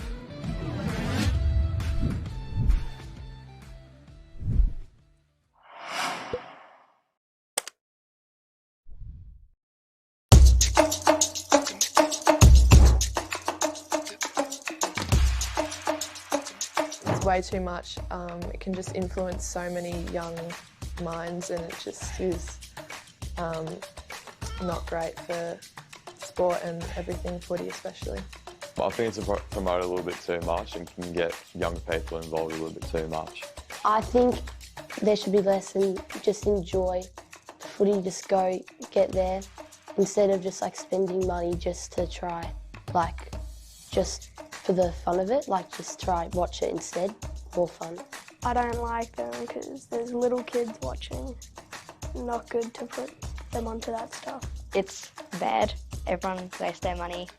It's way too much. It can just influence so many young minds, and it just is not great for sport and everything, footy especially. I think it's promoted a little bit too much and can get young people involved a little bit too much. I think there should be less and just enjoy footy, just go get there instead of just spending money just to try, just for the fun of it, just try watch it instead, more fun. I don't like them because there's little kids watching. Not good to put them onto that stuff. It's bad. Everyone wastes their money,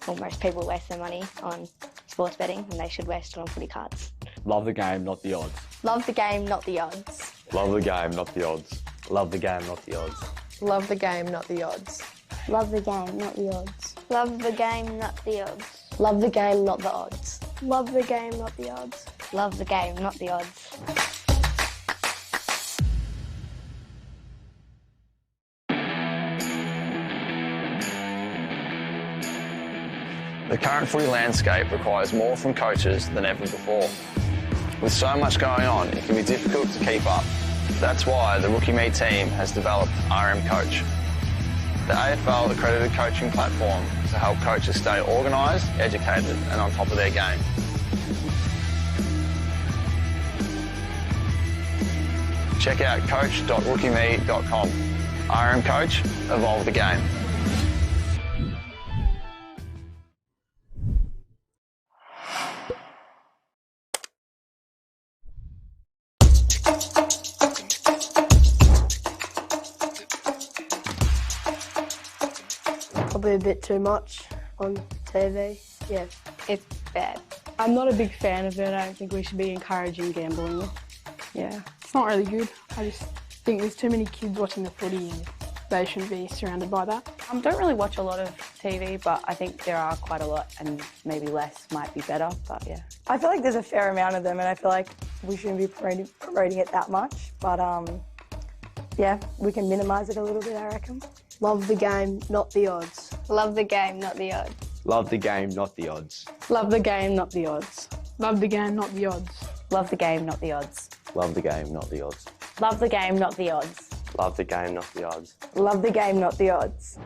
or most people waste their money on sports betting, and they should waste it on footy cards. Love the game, not the odds. Love the game, not the odds. Love the game, not the odds. Love the game, not the odds. Love the game, not the odds. Love the game, not the odds. Love the game, not the odds. Love the game, not the odds. Love the game, not the odds. Love the game, not the odds. The current footy landscape requires more from coaches than ever before. With so much going on, it can be difficult to keep up. That's why the Rookie Me team has developed RM Coach, the AFL accredited coaching platform to help coaches stay organised, educated and on top of their game. Check out coach.rookieme.com. RM Coach, evolve the game. Probably a bit too much on TV. Yeah, it's bad. I'm not a big fan of it. I don't think we should be encouraging gambling. Yeah, it's not really good. I just think there's too many kids watching the footy and they shouldn't be surrounded by that. I don't really watch a lot of TV, but I think there are quite a lot and maybe less might be better, but yeah. I feel like there's a fair amount of them and I feel like we shouldn't be promoting it that much, but yeah, we can minimise it a little bit, I reckon. Love the game, not the odds. Love the game, not the odds. Love the game, not the odds. Love the game, not the odds. Love the game, not the odds. Love the game, not the odds. Love the game, not the odds. Love the game, not the odds. Love the game, not the odds. Love the game, not the odds.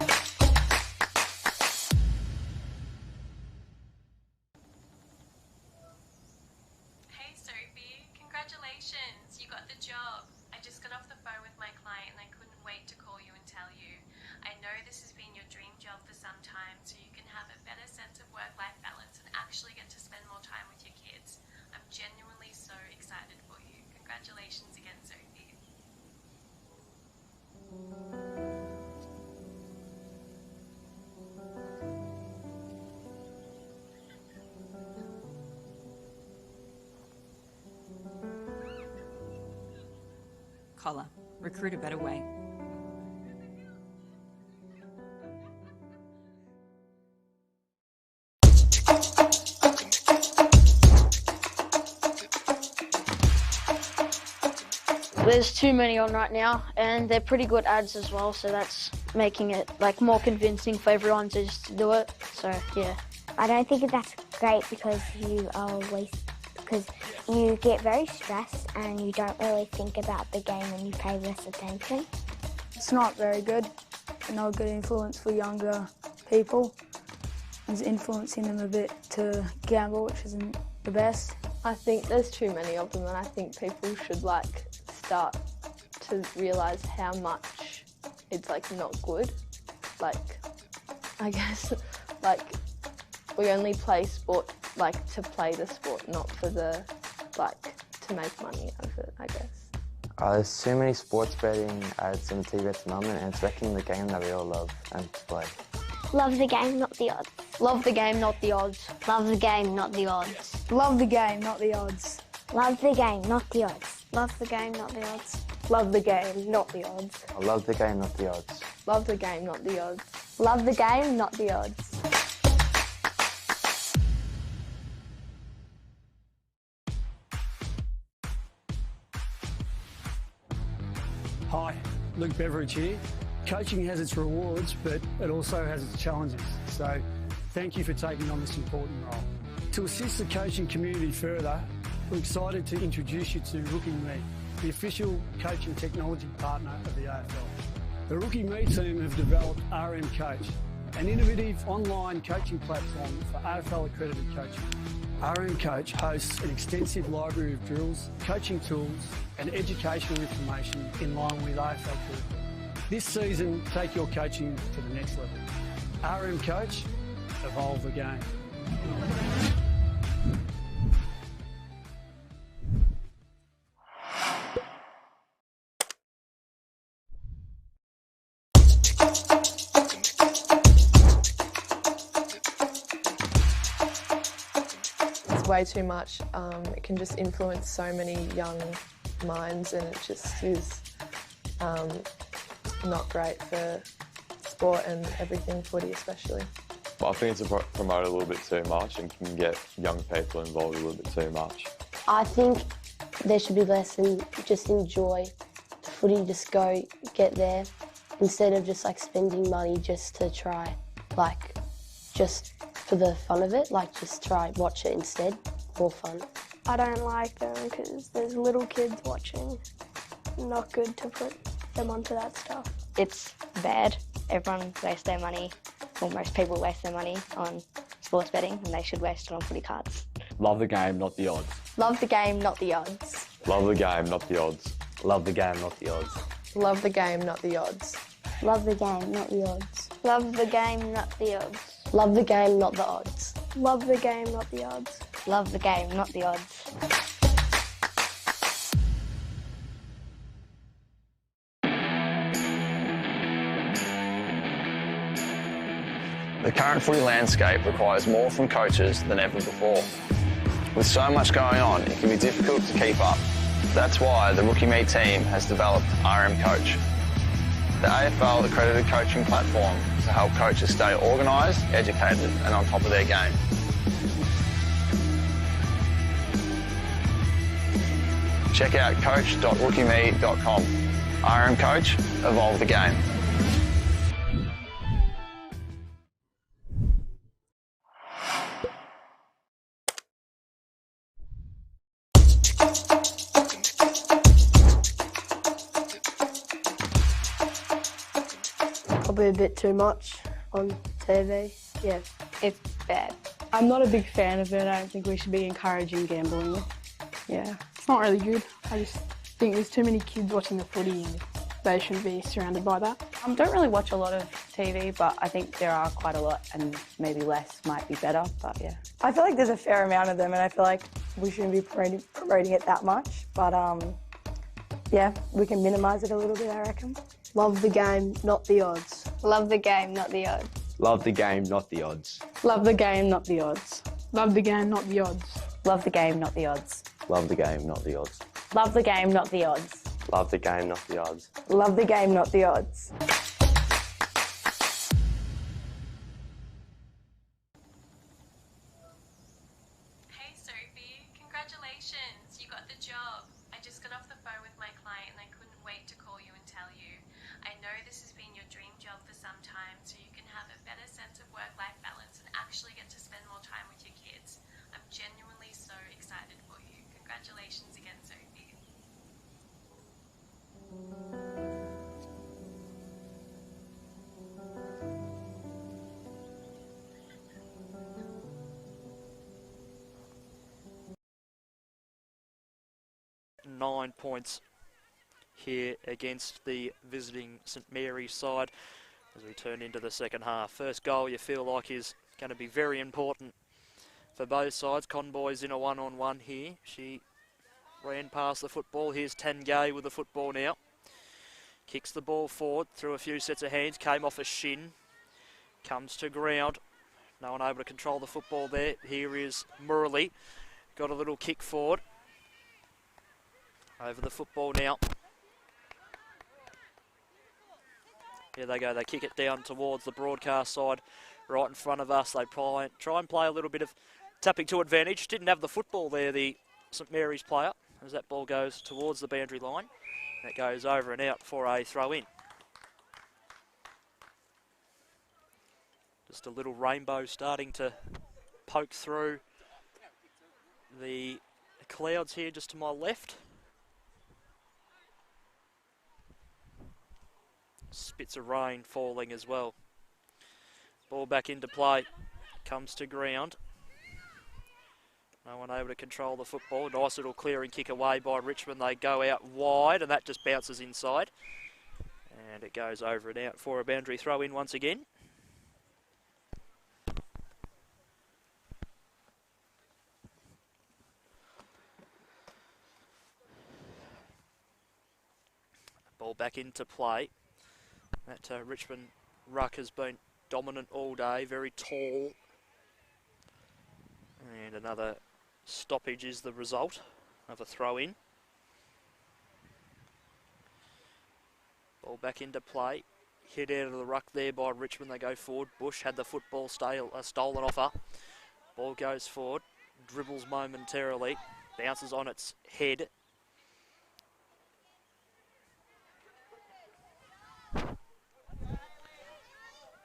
Hey Sophie, congratulations, you got the job. I just got off the phone with my client and I couldn't wait to call you and tell you. I know this has been your dream job for some time, so you can have a better sense of work-life balance and actually get to spend more time with your kids. I'm genuinely so excited for you. Congratulations again, Sophie. Collar. Recruit a better way. There's too many on right now, and they're pretty good ads as well, so that's making it like more convincing for everyone to just do it. So yeah. I don't think that's great because you get very stressed and you don't really think about the game and you pay less attention. It's not very good. Not a good influence for younger people. It's influencing them a bit to gamble, which isn't the best. I think there's too many of them and I think people should start to realise how much it's not good. I guess we only play sport to play the sport, not for the to make money out of it, I guess. There's too many sports betting ads on TV at the moment and it's wrecking the game that we all love and play. Love the game, not the odds. Love the game, not the odds. Love the game, not the odds. Love the game, not the odds. Love the game, not the odds. Love the game, not the odds. Love the game, not the odds. I love the game, not the odds. Love the game, not the odds. Love the game, not the odds. Hi, Luke Beveridge here. Coaching has its rewards, but it also has its challenges. So thank you for taking on this important role. To assist the coaching community further, we're excited to introduce you to Rookie Me, the official coaching technology partner of the AFL. The Rookie Me team have developed RM Coach, an innovative online coaching platform for AFL accredited coaching. RM Coach hosts an extensive library of drills, coaching tools and educational information in line with AFL curriculum. This season, take your coaching to the next level. RM Coach, evolve the game. way too much. It can just influence so many young minds, and it just is not great for sport and everything, footy especially. I think it's promoted a little bit too much and can get young people involved a little bit too much. I think there should be less and just enjoy the footy, just go get there instead of just like spending money just to try, like just for the fun of it, like just try watch it instead, more fun. I don't like them because there's little kids watching. Not good to put them onto that stuff. It's bad. Everyone wastes their money, or most people waste their money on sports betting, and they should waste it on footy cards. Love the game, not the odds. Love the game, not the odds. Love the game, not the odds. Love the game, not the odds. Love the game, not the odds. Love the game, not the odds. Love the game, not the odds. Love the game, not the odds. Love the game, not the odds. Love the game, not the odds. The current footy landscape requires more from coaches than ever before. With so much going on, it can be difficult to keep up. That's why the Rookie Me team has developed RM Coach, the AFL accredited coaching platform to help coaches stay organised, educated and on top of their game. Check out coach.rookieme.com. RM Coach, evolve the game. Probably a bit too much on TV. Yeah, it's bad. I'm not a big fan of it. I don't think we should be encouraging gambling. Yeah, it's not really good. I just think there's too many kids watching the footy and they shouldn't be surrounded by that. I don't really watch a lot of TV, but I think there are quite a lot and maybe less might be better, but yeah. I feel like there's a fair amount of them and I feel like we shouldn't be promoting it that much, but yeah, we can minimise it a little bit, I reckon. Love the game, not the odds. Love the game, not the odds. Love the game, not the odds. Love the game, not the odds. Love the game, not the odds. Love the game, not the odds. Love the game, not the odds. Love the game, not the odds. Love the game, not the odds. Love the game, not the odds. Hey Sophie, congratulations, you got the job. I just got off the phone with my client and I couldn't wait to call you and tell you. I know this has been your dream job for some time, so you can have a better sense of work-life balance and actually get to spend more time with your kids. I'm genuinely so excited for you. Congratulations again, Sophie. Nine points here against the visiting St Mary's side as we turn into the second half. First goal you feel like is going to be very important for both sides. Conboy's in a one-on-one here. She ran past the football. Here's Tangay with the football now. Kicks the ball forward through a few sets of hands. Came off a shin. Comes to ground. No one able to control the football there. Here is Murley. Got a little kick forward. Over the football now. Here they go. They kick it down towards the broadcast side right in front of us. They try and play a little bit of tapping to advantage. Didn't have the football there, the St Mary's player, as that ball goes towards the boundary line. That goes over and out for a throw in. Just a little rainbow starting to poke through the clouds here just to my left. Spits of rain falling as well. Ball back into play. Comes to ground. No one able to control the football. Nice little clearing kick away by Richmond. They go out wide and that just bounces inside. And it goes over and out for a boundary throw in once again. Ball back into play. That Richmond ruck has been dominant all day, very tall. And another stoppage is the result of a throw in. Ball back into play. Hit out of the ruck there by Richmond. They go forward. Bush had the football stolen off her. Ball goes forward. Dribbles momentarily. Bounces on its head.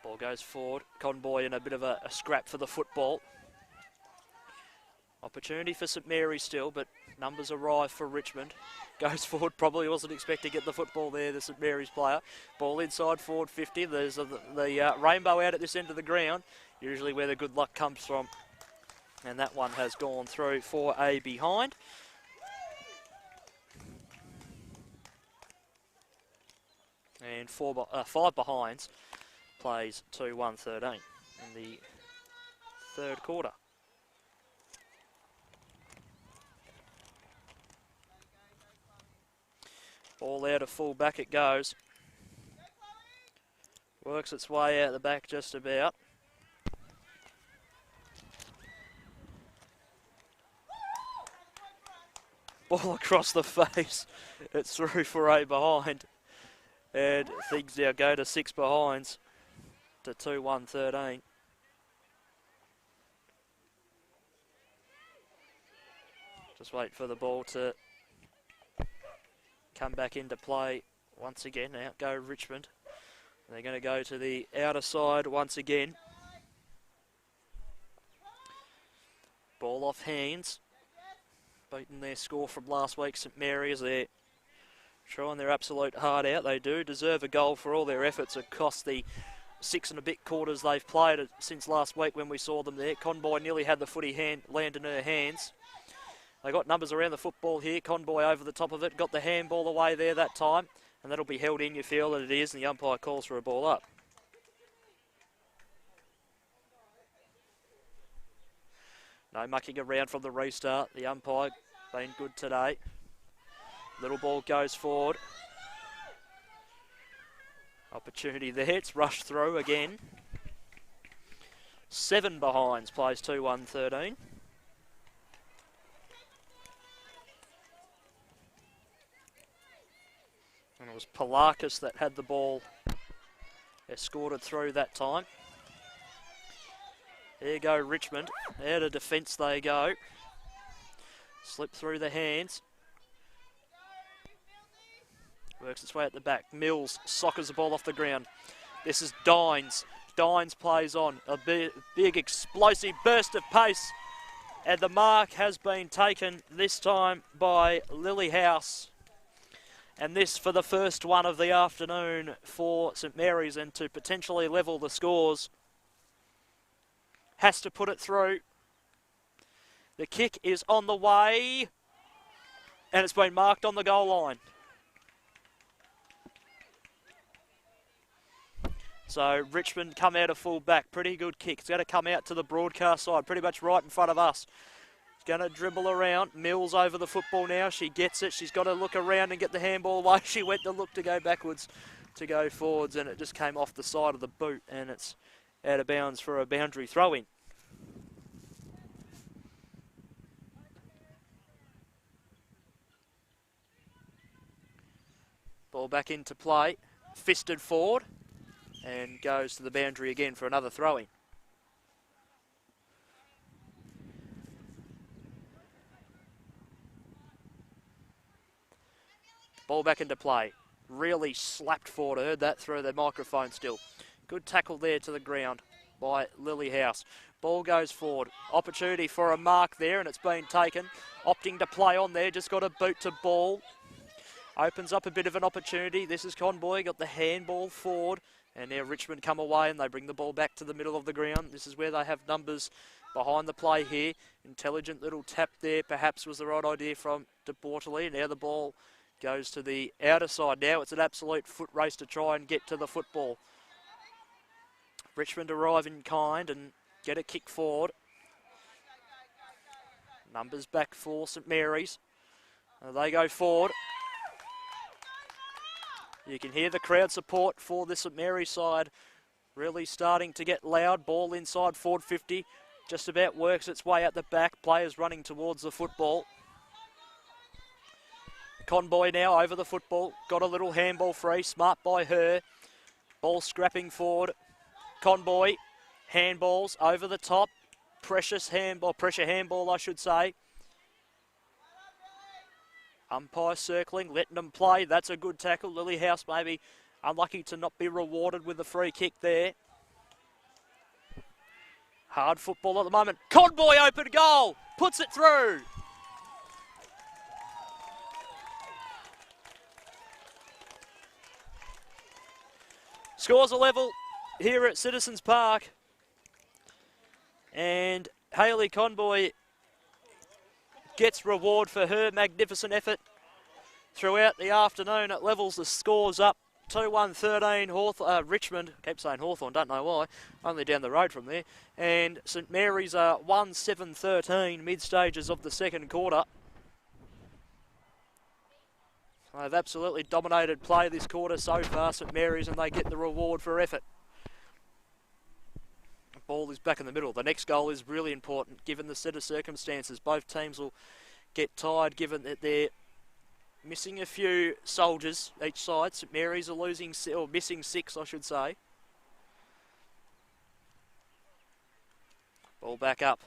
Ball goes forward. Conboy in a bit of a scrap for the football. Opportunity for St Mary's still, but numbers arrive for Richmond. Goes forward, probably wasn't expecting to get the football there, the St Mary's player. Ball inside forward 50. There's the rainbow out at this end of the ground, usually where the good luck comes from. And that one has gone through for a behind. And 5 behinds plays 2-1-13 in the third quarter. Ball out of full back it goes. Works its way out the back just about. Ball across the face. It's through for a behind. And things now go to 6 behinds to 2-1-13. Just wait for the ball to come back into play once again. Out go Richmond. They're going to go to the outer side once again. Ball off hands. Beaten their score from last week, St Mary's. They're trying their absolute heart out. They do deserve a goal for all their efforts across the 6 and a bit quarters they've played since last week when we saw them there. Conboy nearly had the footy land in her hands. They got numbers around the football here. Conboy over the top of it. Got the handball away there that time. And that'll be held in, you feel that it is. And the umpire calls for a ball up. No mucking around from the restart. The umpire been good today. Little ball goes forward. Opportunity there. It's rushed through again. 7 behinds plays 2-1-13. And it was Palakis that had the ball escorted through that time. There you go Richmond. Out of defence they go. Slip through the hands. Works its way at the back. Mills soccers the ball off the ground. This is Dines. Dines plays on. A big explosive burst of pace. And the mark has been taken this time by Lily House. And this for the first one of the afternoon for St Mary's, and to potentially level the scores. Has to put it through. The kick is on the way. And it's been marked on the goal line. So Richmond come out of full back. Pretty good kick. It's going to come out to the broadcast side, pretty much right in front of us. It's going to dribble around. Mills over the football now. She gets it. She's got to look around and get the handball away. She went to look to go backwards, to go forwards, and it just came off the side of the boot, and it's out of bounds for a boundary throw-in. Ball back into play. Fisted forward. And goes to the boundary again for another throw-in. Ball back into play. Really slapped forward. I heard that through the microphone still. Good tackle there to the ground by Lily House. Ball goes forward. Opportunity for a mark there, and it's been taken. Opting to play on there. Just got a boot to ball. Opens up a bit of an opportunity. This is Conboy. Got the handball forward. And now Richmond come away and they bring the ball back to the middle of the ground. This is where they have numbers behind the play here. Intelligent little tap there perhaps was the right idea from De Bortoli. Now the ball goes to the outer side. Now it's an absolute foot race to try and get to the football. Richmond arrive in kind and get a kick forward. Numbers back for St Mary's. They go forward. You can hear the crowd support for the St Mary's side really starting to get loud. Ball inside forward 50. just about works its way out the back. Players running towards the football. Conboy now over the football. Got a little handball free. Smart by her. Ball scrapping forward. Conboy. Handballs over the top. Pressure handball, I should say. Umpire circling, letting them play. That's a good tackle. Lilyhouse maybe unlucky to not be rewarded with the free kick there. Hard football at the moment. Conboy open goal. Puts it through. Scores a level here at Citizens Park. And Hayley Conboy gets reward for her magnificent effort throughout the afternoon. It levels the scores up. 2-1-13 Richmond. I keep saying Hawthorn, don't know why. Only down the road from there. And St Mary's are 1-7-13 mid-stages of the second quarter. They've absolutely dominated play this quarter so far, St Mary's, and they get the reward for effort. The ball is back in the middle. The next goal is really important given the set of circumstances. Both teams will get tired given that they're missing a few soldiers each side. St Mary's are missing 6, I should say. Ball back up.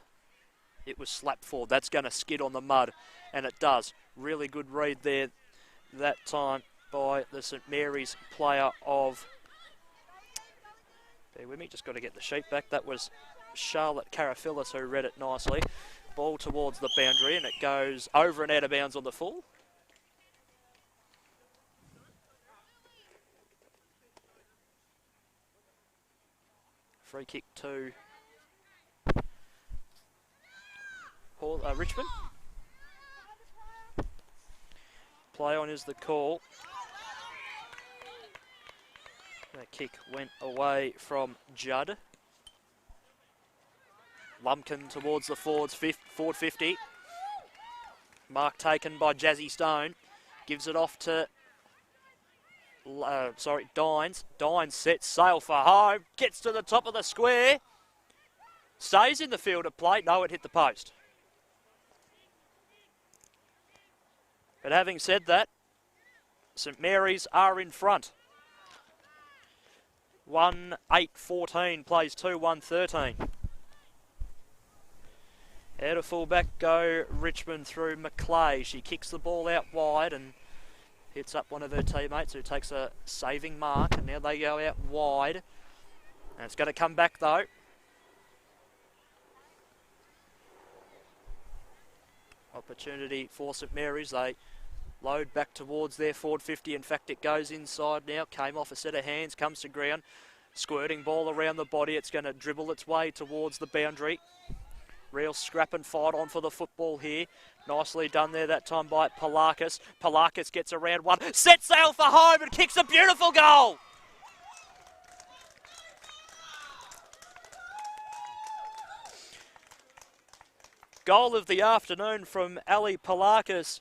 It was slapped forward. That's going to skid on the mud, and it does. Really good read there that time by the St Mary's player of... Bear with me, just got to get the sheet back. That was Charlotte Carafilis who read it nicely. Ball towards the boundary, and it goes over and out of bounds on the full. Free kick to Richmond. Play on is the call. That kick went away from Judd. Lumpkin towards the forward 50. Mark taken by Jazzy Stone. Gives it off to Dines. Dines sets sail for home. Gets to the top of the square. Stays in the field of play. No, it hit the post. But having said that, St Mary's are in front. 1-8-14 plays 2-1-13. Out of full-back go Richmond through McClay. She kicks the ball out wide and hits up one of her teammates who takes a saving mark, and now they go out wide. And it's going to come back though. Opportunity for St Mary's. They load back towards their forward 50. In fact, it goes inside now. Came off a set of hands, comes to ground. Squirting ball around the body. It's going to dribble its way towards the boundary. Real scrap and fight on for the football here. Nicely done there that time by Palakis. Palakis gets around one. Sets sail for home and kicks a beautiful goal. Goal of the afternoon from Ali Palakis.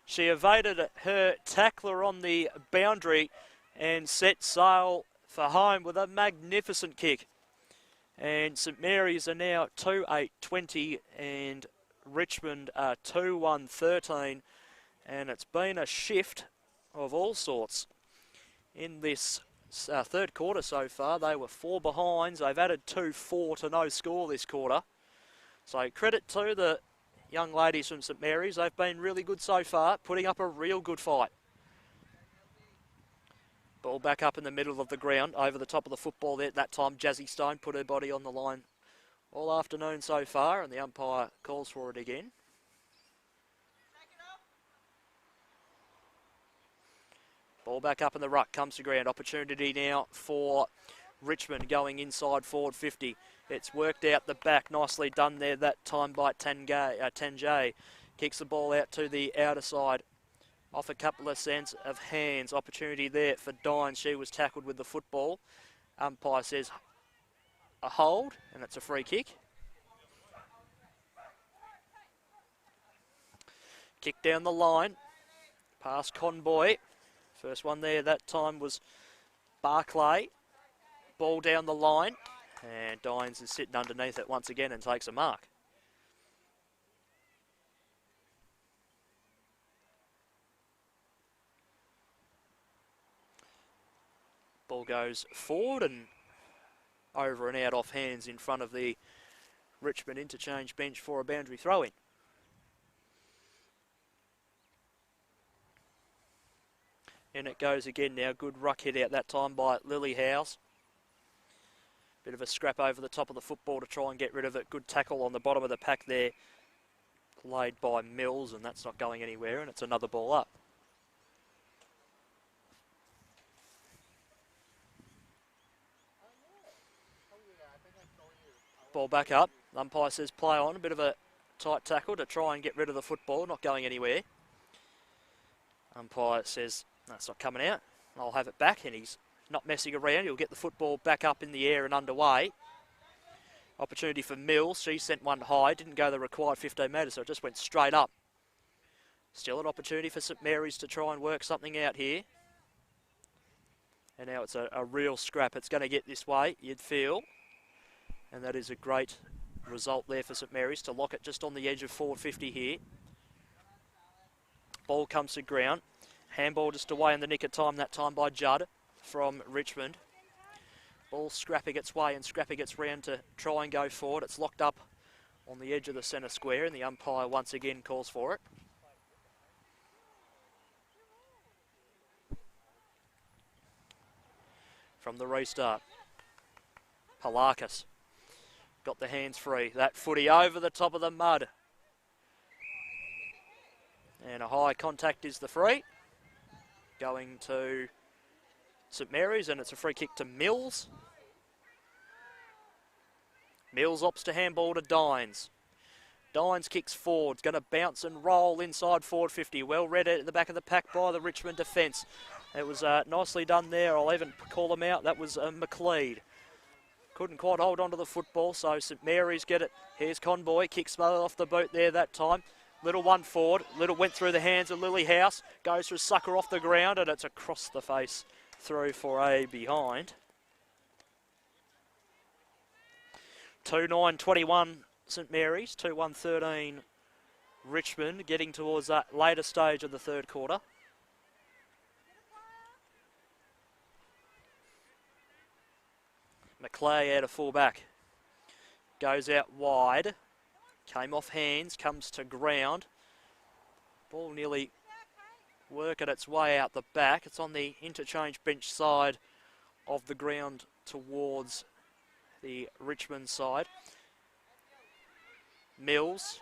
She evaded her tackler on the boundary and set sail for home with a magnificent kick. And St Mary's are now 2-8-20 and Richmond are 2-1-13. And it's been a shift of all sorts in this third quarter so far. They were 4 behinds. They've added 2-4 to no score this quarter. So credit to the young ladies from St Mary's. They've been really good so far, putting up a real good fight. Ball back up in the middle of the ground, over the top of the football there. That time Jazzy Stone put her body on the line all afternoon so far, and the umpire calls for it again. Ball back up in the ruck, comes to ground. Opportunity now for Richmond going inside forward 50. It's worked out the back, nicely done there that time by Tanjay. Kicks the ball out to the outer side. Off a couple of sets of hands. Opportunity there for Dines. She was tackled with the football. Umpire says a hold, and it's a free kick. Kick down the line. Past Conboy. First one there that time was Barclay. Ball down the line. And Dines is sitting underneath it once again and takes a mark. Ball goes forward and over and out off hands in front of the Richmond interchange bench for a boundary throw-in. And it goes again now. Good ruck hit out that time by Lily Howes. Bit of a scrap over the top of the football to try and get rid of it. Good tackle on the bottom of the pack there. Laid by Mills, and that's not going anywhere, and it's another ball up. Ball back up. Umpire says play on. A bit of a tight tackle to try and get rid of the football. Not going anywhere. Umpire says that's not coming out. I'll have it back, and he's not messing around. He'll get the football back up in the air and underway. Opportunity for Mills. She sent one high. Didn't go the required 15 metres, so it just went straight up. Still an opportunity for St Mary's to try and work something out here. And now it's a real scrap. It's going to get this way, you'd feel. And that is a great result there for St Mary's to lock it just on the edge of 450 here. Ball comes to ground. Handball just away in the nick of time, that time by Judd from Richmond. Ball scrapping its way, and scrapping its round to try and go forward. It's locked up on the edge of the centre square, and the umpire once again calls for it. From the restart, Palakis got the hands free. That footy over the top of the mud. And a high contact is the free. Going to St Mary's, and it's a free kick to Mills. Mills opts to handball to Dines. Dines kicks forward. It's going to bounce and roll inside forward 50. Well read at the back of the pack by the Richmond defence. It was nicely done there. I'll even call them out. That was McLeod. Couldn't quite hold on to the football, so St Mary's get it. Here's Conboy, kicks off the boot there that time. Little one forward. Little went through the hands of Lily House. Goes for a sucker off the ground, and it's across the face through for a behind. 2-9-21 St Mary's, 2-1-13 Richmond, getting towards that later stage of the third quarter. McClay out of fullback. Goes out wide. Came off hands, comes to ground. Ball nearly working its way out the back. It's on the interchange bench side of the ground towards the Richmond side. Mills.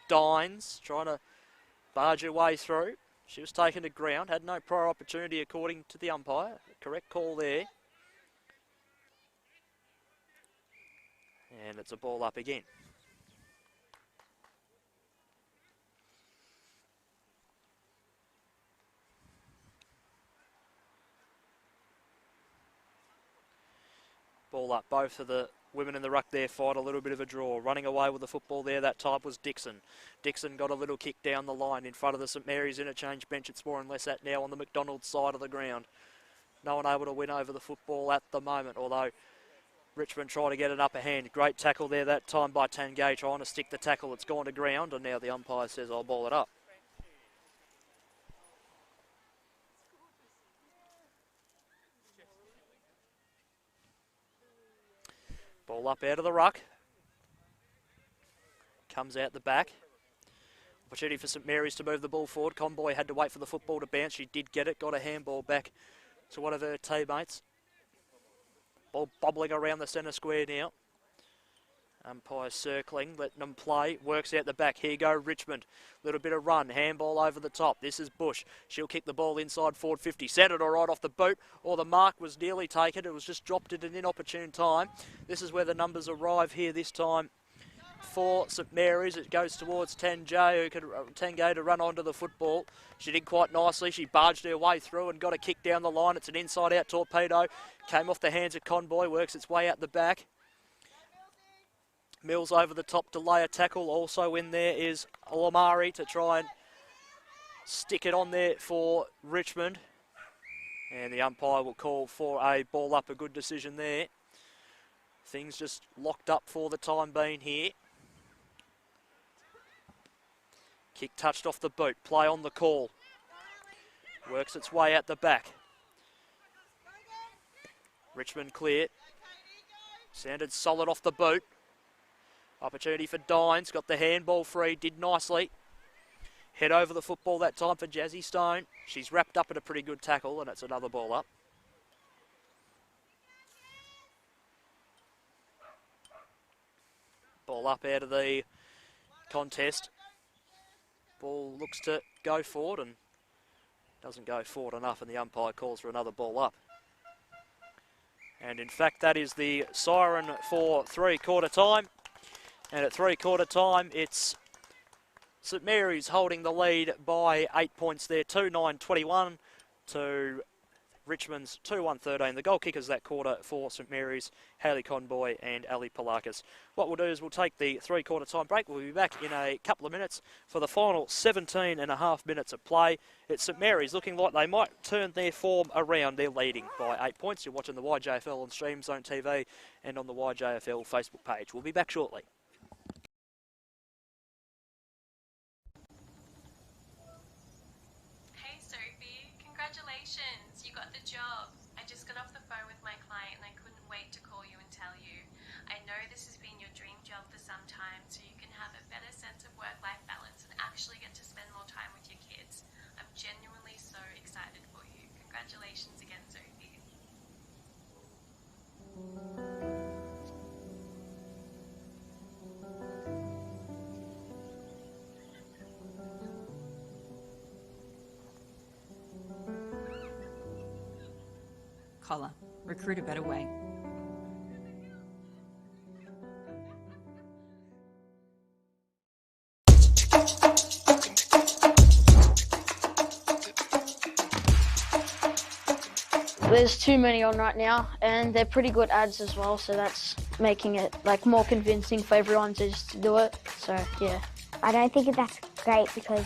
Dines trying to barge her way through. She was taken to ground. Had no prior opportunity according to the umpire. Correct call there. And it's a ball up again. Ball up. Both of the women in the ruck there fight a little bit of a draw. Running away with the football there that time was Dixon. Dixon got a little kick down the line in front of the St Mary's interchange bench. It's more and less that now on the McDonald's side of the ground. No one able to win over the football at the moment, although Richmond trying to get an upper hand. Great tackle there that time by Tangay, trying to stick the tackle. It's gone to ground, and now the umpire says, I'll ball it up. Ball up out of the ruck. Comes out the back. Opportunity for St Mary's to move the ball forward. Conboy had to wait for the football to bounce. She did get it. Got a handball back to one of her teammates. Ball bobbling around the centre square now. Umpire circling, letting them play. Works out the back. Here go Richmond. Little bit of run. Handball over the top. This is Bush. She'll kick the ball inside forward 50. Sent it all right off the boot, or the mark was nearly taken. It was just dropped at an inopportune time. This is where the numbers arrive here this time for St Mary's. It goes towards Tangay to run onto the football. She did quite nicely. She barged her way through and got a kick down the line. It's an inside-out torpedo. Came off the hands of Conboy. Works its way out the back. Mills over the top to lay a tackle. Also in there is Lamari to try and stick it on there for Richmond. And the umpire will call for a ball up. A good decision there. Things just locked up for the time being here. Kick touched off the boot. Play on the call. Works its way out the back. Richmond clear. Sounded solid off the boot. Opportunity for Dines. Got the handball free. Did nicely. Head over the football that time for Jazzy Stone. She's wrapped up in a pretty good tackle, and it's another ball up. Ball up out of the contest. Ball looks to go forward and doesn't go forward enough, and the umpire calls for another ball up. And in fact, that is the siren for three-quarter time. And at three-quarter time, it's St Mary's holding the lead by 8 points there, 2-9-21 to Richmond's 2-1-13. The goal kickers that quarter for St Mary's, Hayley Conboy and Ali Palakis. What we'll do is we'll take the three-quarter time break. We'll be back in a couple of minutes for the final 17 and a half minutes of play. It's St Mary's looking like they might turn their form around. They're leading by 8 points. You're watching the YJFL on Stream Zone TV and on the YJFL Facebook page. We'll be back shortly. Congratulations, you got the job. I just got off the phone with my client and I couldn't wait to call you and tell you. I know this has been your dream job for some time, so you can have a better sense of work-life balance and actually get to spend more time with your kids. I'm genuinely so excited for you. Congratulations again, Sophie. Collar. Recruit a better way. There's too many on right now, and they're pretty good ads as well, so that's making it like more convincing for everyone to just do it. So yeah. I don't think that's great because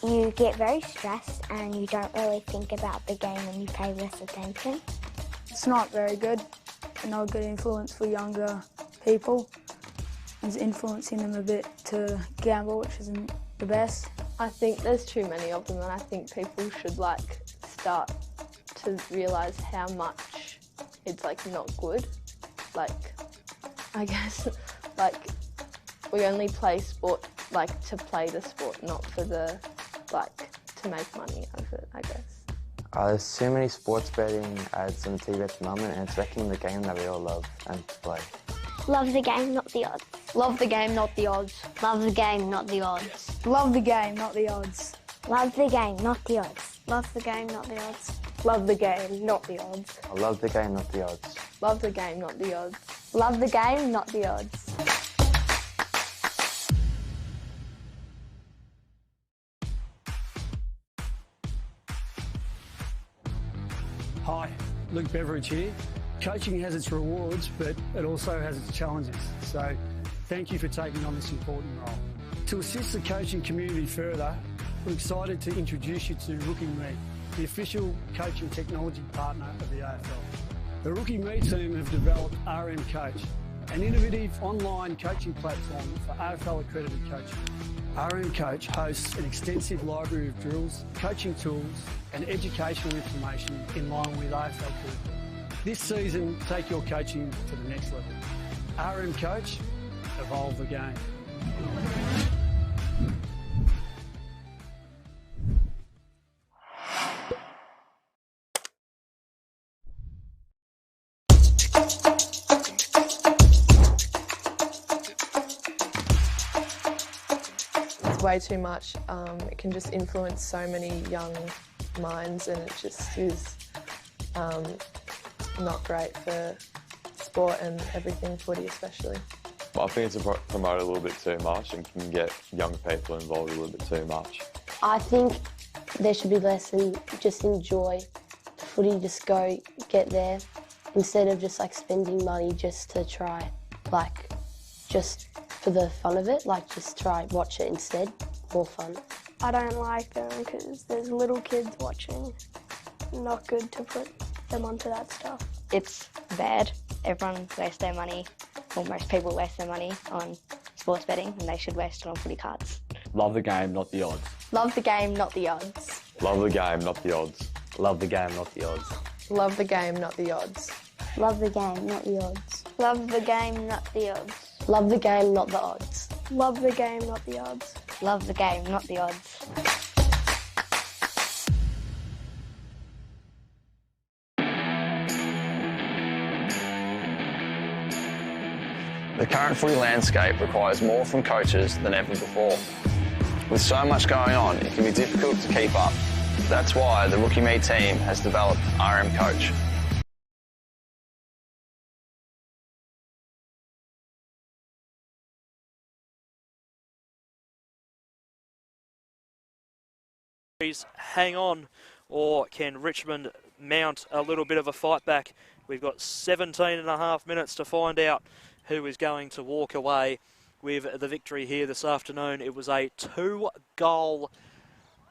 you get very stressed and you don't really think about the game and you pay less attention. It's not very good, and not a good influence for younger people. It's influencing them a bit to gamble, which isn't the best. I think there's too many of them, and I think people should start to realise how much it's not good. I guess we only play sport to play the sport, not for the to make money out of it, I guess. There's too many sports betting ads on TV at the moment, and it's wrecking the game that we all love and play. Love the game, not the odds. Love the game, not the odds. Love the game, not the odds. Love the game, not the odds. Love the game, not the odds. Love the game, not the odds. Love the game, not the odds. I love the game, not the odds. Love the game, not the odds. Love the game, not the odds. Hi, Luke Beveridge here. Coaching has its rewards, but it also has its challenges. So thank you for taking on this important role. To assist the coaching community further, we're excited to introduce you to Rookie Me, the official coaching technology partner of the AFL. The Rookie Me team have developed RM Coach, an innovative online coaching platform for AFL accredited coaches. RM Coach hosts an extensive library of drills, coaching tools and educational information in line with AFL curriculum. This season, take your coaching to the next level. RM Coach, evolve the game. Way too much. It can just influence so many young minds, and it just is not great for sport and everything, footy especially. I think it's promoted a little bit too much and can get young people involved a little bit too much. I think there should be less and just enjoy the footy, just go get there instead of just spending money just to try, just for the fun of it, just try watch it instead, more fun. I don't like them because there's little kids watching. Not good to put them onto that stuff. It's bad. Everyone wastes their money, or most people waste their money on sports betting, and they should waste it on footy cards. Love the game, not the odds. Love the game, not the odds. Love the game, not the odds. Love the game, not the odds. Love the game, not the odds. Love the game, not the odds. Love the game, not the odds. Love the game, not the odds. Love the game, not the odds. Love the game, not the odds. The current footy landscape requires more from coaches than ever before. With so much going on, it can be difficult to keep up. That's why the Rookie Me team has developed RM Coach. Hang on, or can Richmond mount a little bit of a fight back? We've got 17.5 minutes to find out who is going to walk away with the victory here this afternoon. It was a 2-goal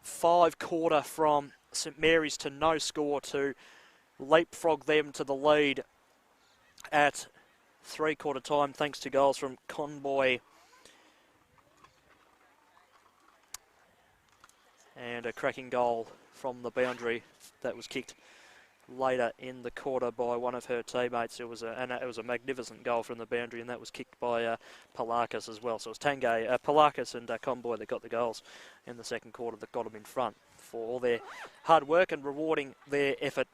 5-quarter from St Mary's to no score to leapfrog them to the lead at 3-quarter time, thanks to goals from Conboy and a cracking goal from the boundary that was kicked later in the quarter by one of her teammates. It was a magnificent goal from the boundary, and that was kicked by Palakis as well. So it was Palakis and Conboy that got the goals in the second quarter that got them in front for all their hard work and rewarding their effort.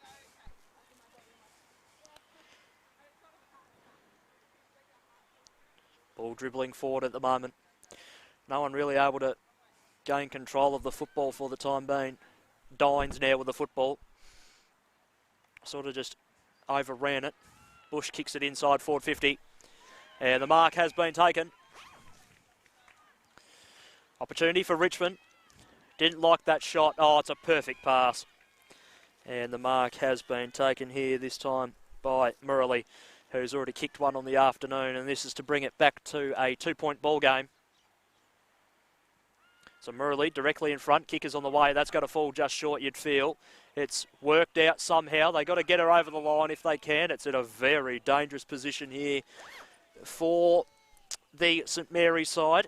Ball dribbling forward at the moment. No one really able to gain control of the football for the time being. Dines now with the football. Sort of just overran it. Bush kicks it inside forward 50. And the mark has been taken. Opportunity for Richmond. Didn't like that shot. Oh, it's a perfect pass. And the mark has been taken here this time by Murley, who's already kicked one on the afternoon. And this is to bring it back to a 2-point ball game. So Murley directly in front, kick is on the way. That's got to fall just short, you'd feel. It's worked out somehow. They've got to get her over the line if they can. It's in a very dangerous position here for the St Mary's side.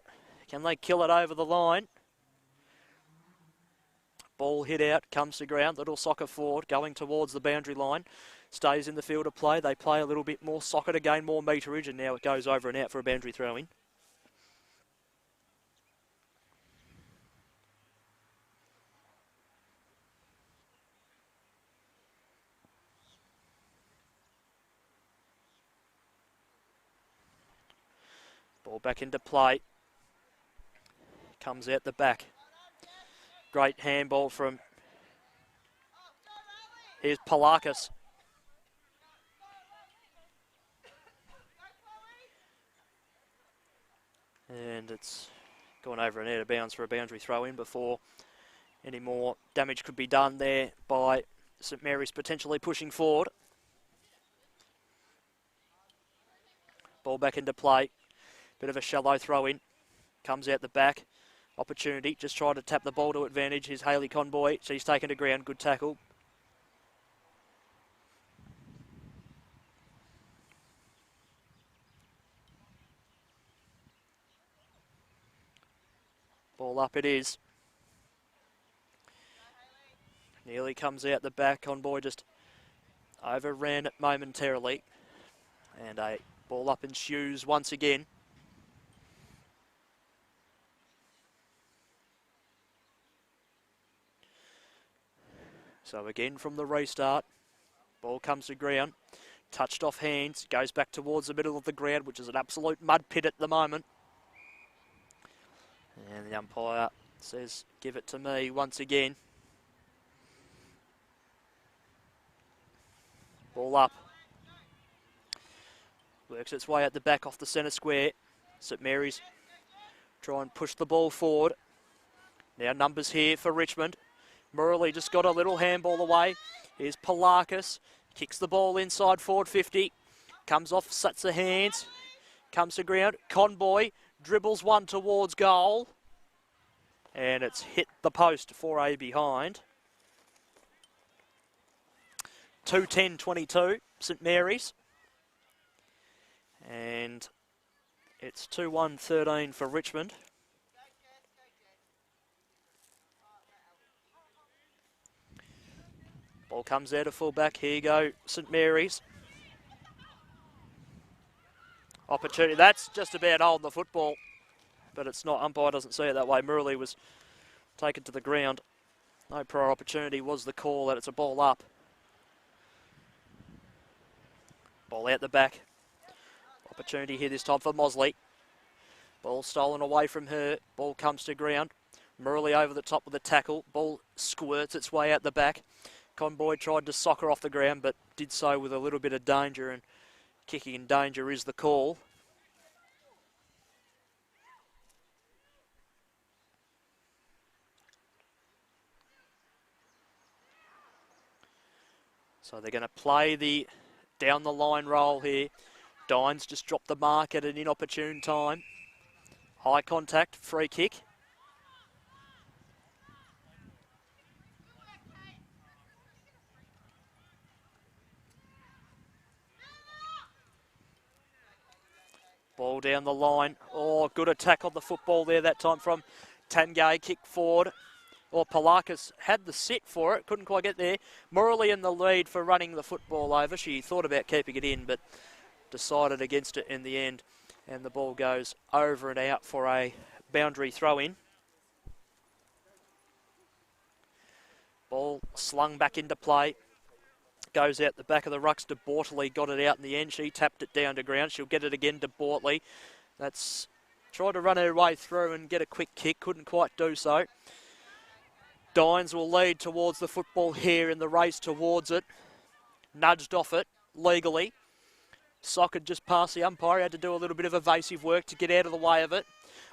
Can they kill it over the line? Ball hit out, comes to ground. Little soccer forward going towards the boundary line. Stays in the field of play. They play a little bit more soccer to gain more meterage, and now it goes over and out for a boundary throw-in. Ball back into play. Comes out the back. Great handball from... Here's Palakis. And it's gone over and out of bounds for a boundary throw-in before any more damage could be done there by St Mary's potentially pushing forward. Ball back into play. Bit of a shallow throw-in. Comes out the back. Opportunity. Just trying to tap the ball to advantage. Here's Hayley Conboy. She's taken to ground. Good tackle. Ball up it is. Nearly comes out the back. Conboy just overran it momentarily. And a ball up ensues once again. So again from the restart, ball comes to ground, touched off hands, goes back towards the middle of the ground, which is an absolute mud pit at the moment. And the umpire says, give it to me once again. Ball up. Works its way at the back off the centre square. St Mary's try and push the ball forward. Now numbers here for Richmond. Murley just got a little handball away. Here's Palakis. Kicks the ball inside forward 50. Comes off, sets the hands. Comes to ground. Conboy dribbles one towards goal. And it's hit the post for a behind. 2-10-22, St Mary's. And it's 2-1-13 for Richmond. Ball comes out of full-back. Here you go, St Mary's. Opportunity. That's just about holding the football, but it's not. Umpire doesn't see it that way. Murley was taken to the ground. No prior opportunity was the call that it's a ball up. Ball out the back. Opportunity here this time for Mosley. Ball stolen away from her. Ball comes to ground. Murley over the top with the tackle. Ball squirts its way out the back. Conboy tried to soccer off the ground, but did so with a little bit of danger, and kicking in danger is the call. So they're going to play the down the line roll here. Dines just dropped the mark at an inopportune time. High contact, free kick. Ball down the line. Oh, good attack on the football there that time from Tangay. Kick forward. Or Palakis had the sit for it, couldn't quite get there. Morley in the lead for running the football over. She thought about keeping it in, but decided against it in the end. And the ball goes over and out for a boundary throw-in. Ball slung back into play. Goes out the back of the rucks to Bortley. Got it out in the end. She tapped it down to ground. She'll get it again to Bortley. That's tried to run her way through and get a quick kick. Couldn't quite do so. Dines will lead towards the football here in the race towards it. Nudged off it legally. Sock had just passed the umpire. He had to do a little bit of evasive work to get out of the way of it.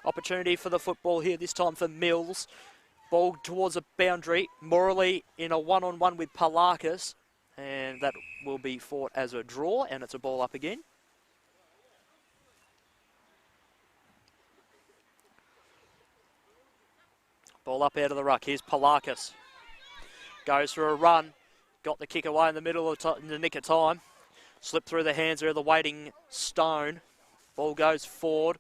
Opportunity for the football here, this time for Mills. Ball towards a boundary. Morley in a one-on-one with Palakis. And that will be fought as a draw, and it's a ball up again. Ball up out of the ruck. Here's Palakis. Goes for a run. Got the kick away in the middle of in the nick of time. Slipped through the hands of the waiting Stone. Ball goes forward.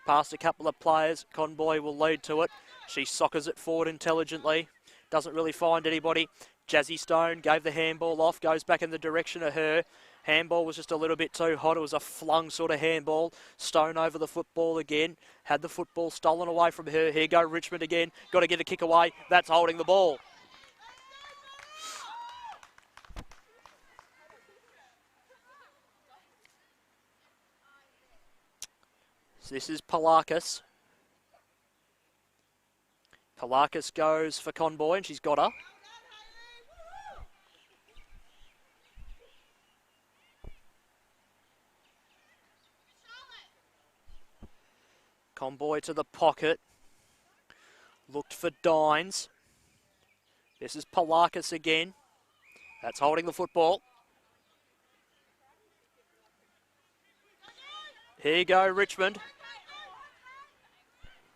Past a couple of players. Conboy will lead to it. She soccers it forward intelligently. Doesn't really find anybody. Jazzy Stone gave the handball off. Goes back in the direction of her. Handball was just a little bit too hot. It was a flung sort of handball. Stone over the football again. Had the football stolen away from her. Here go Richmond again. Got to get a kick away. That's holding the ball. So this is Palakis. Palakis goes for Conboy, and she's got her. Conboy to the pocket. Looked for Dines. This is Palakis again. That's holding the football. Here you go, Richmond.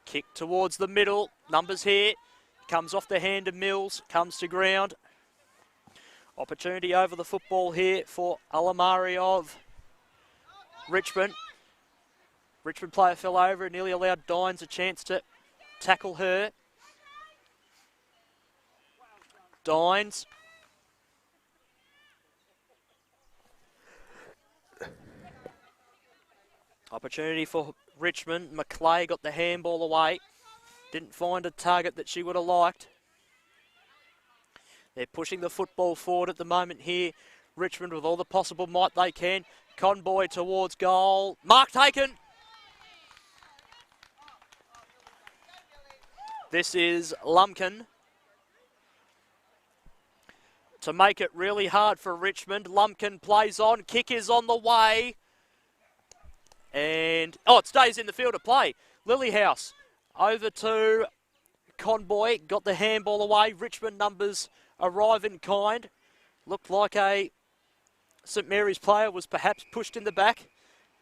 Kick towards the middle. Numbers here. Comes off the hand of Mills. Comes to ground. Opportunity over the football here for Alamari of Richmond. Richmond player fell over and nearly allowed Dines a chance to tackle her. Dines. Opportunity for Richmond. McClay got the handball away. Didn't find a target that she would have liked. They're pushing the football forward at the moment here. Richmond with all the possible might they can. Conboy towards goal. Mark taken. This is Lumpkin. To make it really hard for Richmond, Lumpkin plays on. Kick is on the way. And, it stays in the field of play. Lilyhouse over to Conboy. Got the handball away. Richmond numbers arrive in kind. Looked like a St Mary's player was perhaps pushed in the back.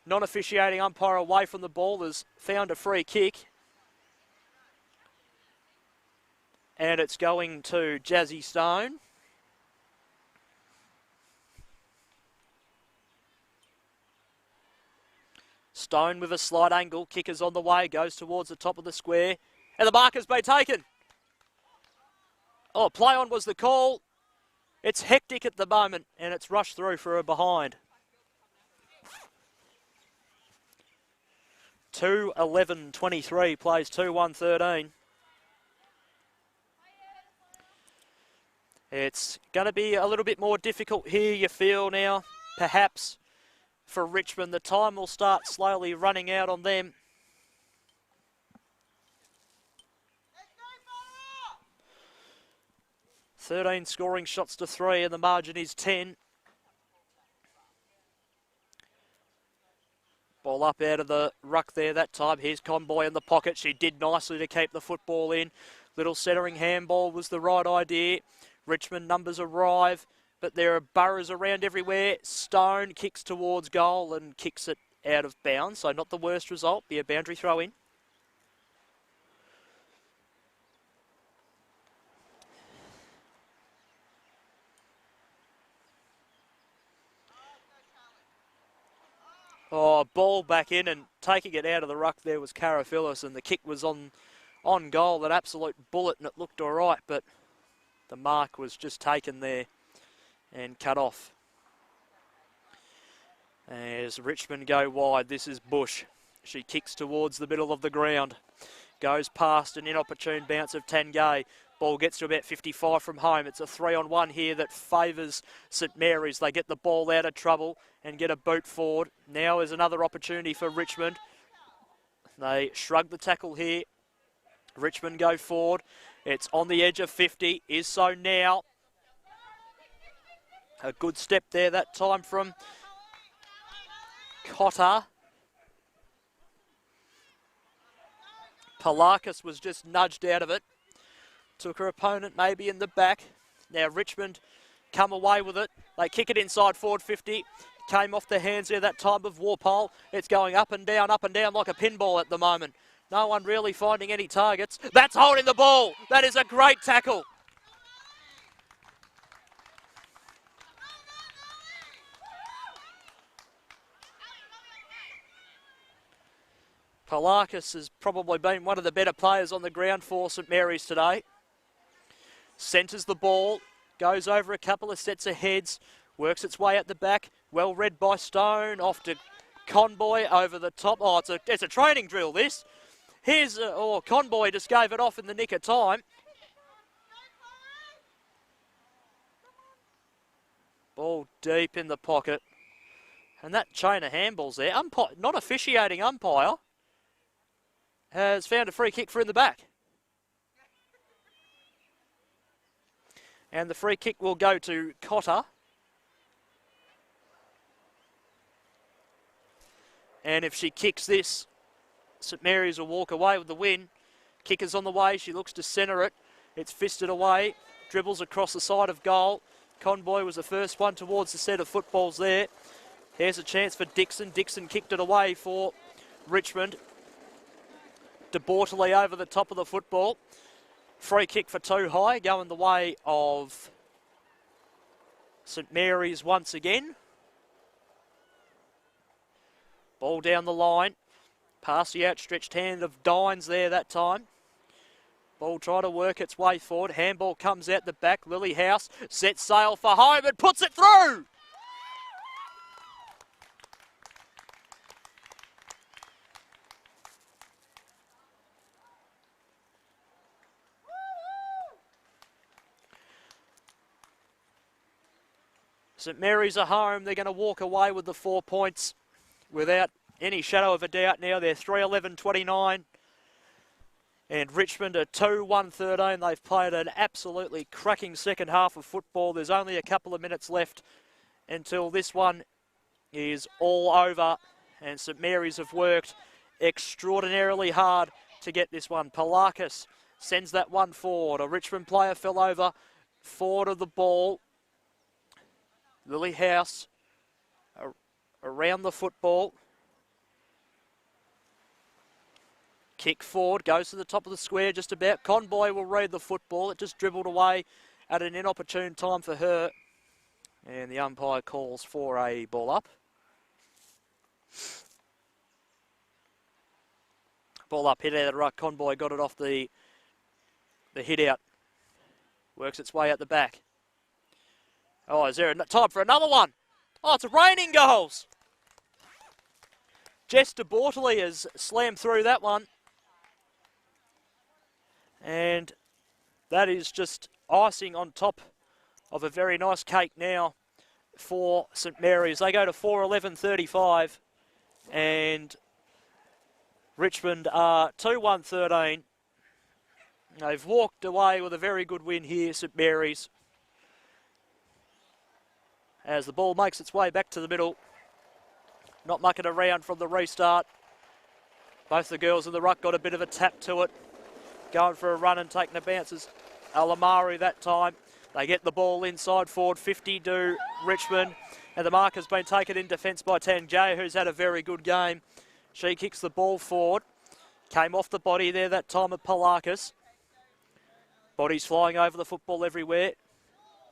Non-officiating umpire away from the ball has found a free kick. And it's going to Jazzy Stone. Stone with a slight angle. Kicker's on the way. Goes towards the top of the square. And the marker's been taken. Oh, play on was the call. It's hectic at the moment, and it's rushed through for a behind. 2:11:23 plays 2:1:13. It's going to be a little bit more difficult here, you feel now, perhaps, for Richmond. The time will start slowly running out on them. "13 scoring shots to 3, and the margin is 10. Ball up out of the ruck there that time. Here's Conboy in the pocket. She did nicely to keep the football in. Little centering handball was the right idea. Richmond numbers arrive, but there are burrows around everywhere. Stone kicks towards goal and kicks it out of bounds, so not the worst result. Be a boundary throw in. Oh, ball back in, and taking it out of the ruck there was Karafillis, and the kick was on goal. An absolute bullet, and it looked all right, but the mark was just taken there and cut off. As Richmond go wide, this is Bush. She kicks towards the middle of the ground. Goes past an inopportune bounce of Tangay. Ball gets to about 55 from home. It's a 3-on-1 here that favours St Mary's. They get the ball out of trouble and get a boot forward. Now is another opportunity for Richmond. They shrug the tackle here. Richmond go forward. It's on the edge of 50. Is so now. A good step there that time from Cotter. Palakis was just nudged out of it. Took her opponent maybe in the back. Now Richmond come away with it. They kick it inside forward 50. Came off the hands there that time of Warpole. It's going up and down like a pinball at the moment. No one really finding any targets. That's holding the ball. That is a great tackle. Palakis has probably been one of the better players on the ground for St Mary's today. Centres the ball, goes over a couple of sets of heads, works its way at the back. Well read by Stone, off to Conboy over the top. Oh, it's a training drill, this. Here's, Conboy just gave it off in the nick of time. Ball deep in the pocket. And that chain of handballs there, not officiating umpire, has found a free kick for in the back. And the free kick will go to Cotter. And if she kicks this, St Mary's will walk away with the win. Kicker's on the way. She looks to centre it. It's fisted away. Dribbles across the side of goal. Conboy was the first one towards the set of footballs there. Here's a chance for Dixon. Dixon kicked it away for Richmond. De Bortoli over the top of the football. Free kick for Too High, going the way of St Mary's once again. Ball down the line. Past the outstretched hand of Dines there that time. Ball trying to work its way forward. Handball comes out the back. Lily House sets sail for home and puts it through. St Mary's are home. They're going to walk away with the 4 points without any shadow of a doubt now. They're 3-11-29. And Richmond are 2-1-13. They've played an absolutely cracking second half of football. There's only a couple of minutes left until this one is all over. And St Mary's have worked extraordinarily hard to get this one. Palakis sends that one forward. A Richmond player fell over forward of the ball. Lily House around the football. Kick forward, goes to the top of the square just about. Conboy will read the football. It just dribbled away at an inopportune time for her. And the umpire calls for a ball up. Ball up, hit out of the ruck. Conboy got it off the hit out. Works its way out the back. Oh, is there time for another one? Oh, it's raining goals. Jess de Bortoli has slammed through that one. And that is just icing on top of a very nice cake now for St Mary's. They go to 4-11-35 and Richmond are 2-1-13. They've walked away with a very good win here, St Mary's. As the ball makes its way back to the middle. Not mucking around from the restart. Both the girls in the ruck got a bit of a tap to it. Going for a run and taking the bounces. Alamari that time. They get the ball inside forward, 50 to Richmond. And the mark has been taken in defence by Tanjay, who's had a very good game. She kicks the ball forward. Came off the body there that time of Palakis. Bodies flying over the football everywhere.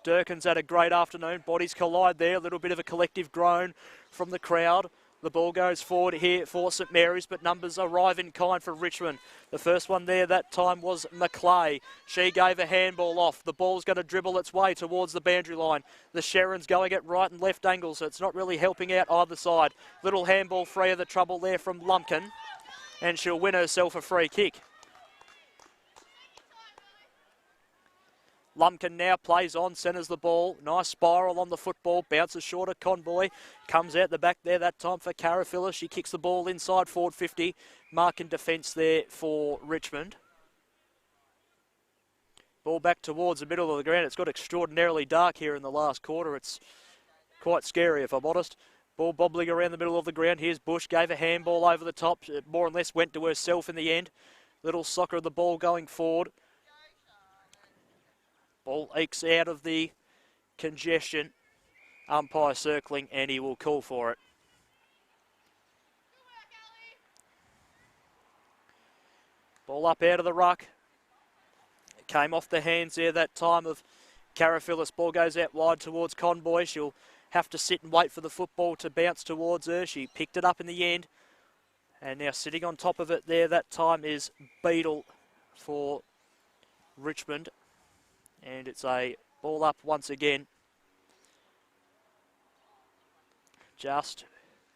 Durkin's had a great afternoon. Bodies collide there. A little bit of a collective groan from the crowd. The ball goes forward here for St Mary's, but numbers arrive in kind for Richmond. The first one there that time was McClay. She gave a handball off. The ball's going to dribble its way towards the boundary line. The Sharons going at right and left angles, so it's not really helping out either side. Little handball free of the trouble there from Lumpkin, and she'll win herself a free kick. Lumpkin now plays on, centres the ball. Nice spiral on the football. Bounces short of Conboy. Comes out the back there that time for Carafilla. She kicks the ball inside forward 50. Mark in defence there for Richmond. Ball back towards the middle of the ground. It's got extraordinarily dark here in the last quarter. It's quite scary if I'm honest. Ball bobbling around the middle of the ground. Here's Bush. Gave a handball over the top. More or less went to herself in the end. Little soccer of the ball going forward. Ball ekes out of the congestion. Umpire circling and he will call for it. Ball up out of the ruck. It came off the hands there that time of Carafillis. Ball goes out wide towards Conboy. She'll have to sit and wait for the football to bounce towards her. She picked it up in the end. And now sitting on top of it there that time is Beadle for Richmond. And it's a ball up once again. Just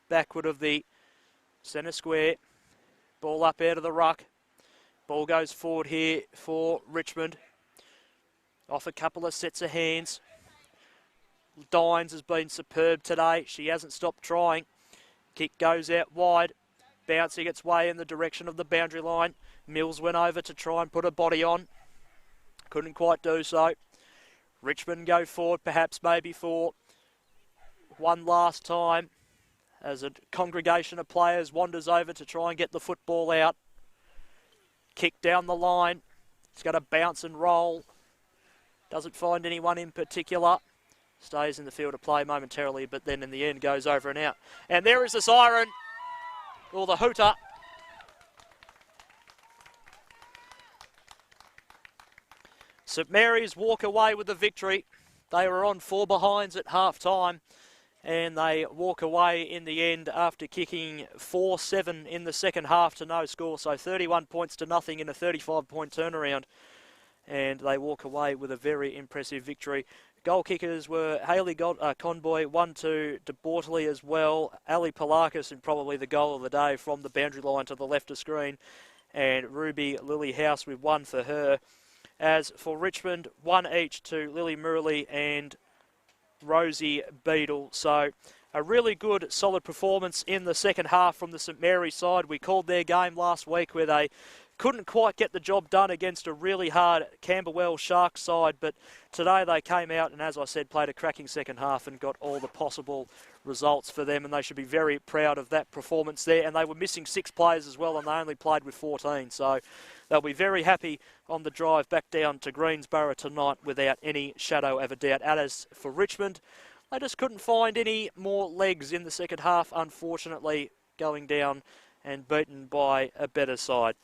backward of the centre square. Ball up out of the ruck. Ball goes forward here for Richmond. Off a couple of sets of hands. Dines has been superb today. She hasn't stopped trying. Kick goes out wide. Bouncing its way in the direction of the boundary line. Mills went over to try and put a body on. Couldn't quite do so. Richmond go forward, perhaps maybe for one last time, as a congregation of players wanders over to try and get the football out. Kick down the line. It's going to bounce and roll. Doesn't find anyone in particular. Stays in the field of play momentarily, but then in the end goes over and out. And there is the siren, or the hooter. St Mary's walk away with the victory. They were on 4 behinds at half-time, and they walk away in the end after kicking 4-7 in the second half to no score, so 31 points to nothing in a 35-point turnaround, and they walk away with a very impressive victory. Goal kickers were Hayley Conboy, 1-2 de Bortoli as well, Ali Palakis, and probably the goal of the day from the boundary line to the left of screen, and Ruby Lilyhouse with 1 for her. As for Richmond, 1 each to Lily Murley and Rosie Beadle. So a really good, solid performance in the second half from the St Mary's side. We called their game last week where they couldn't quite get the job done against a really hard Camberwell Sharks side, but today they came out and, as I said, played a cracking second half and got all the possible results for them, and they should be very proud of that performance there. And they were missing 6 players as well, and they only played with 14, so they'll be very happy on the drive back down to Greensborough tonight without any shadow of a doubt. As for Richmond, they just couldn't find any more legs in the second half, unfortunately, going down and beaten by a better side.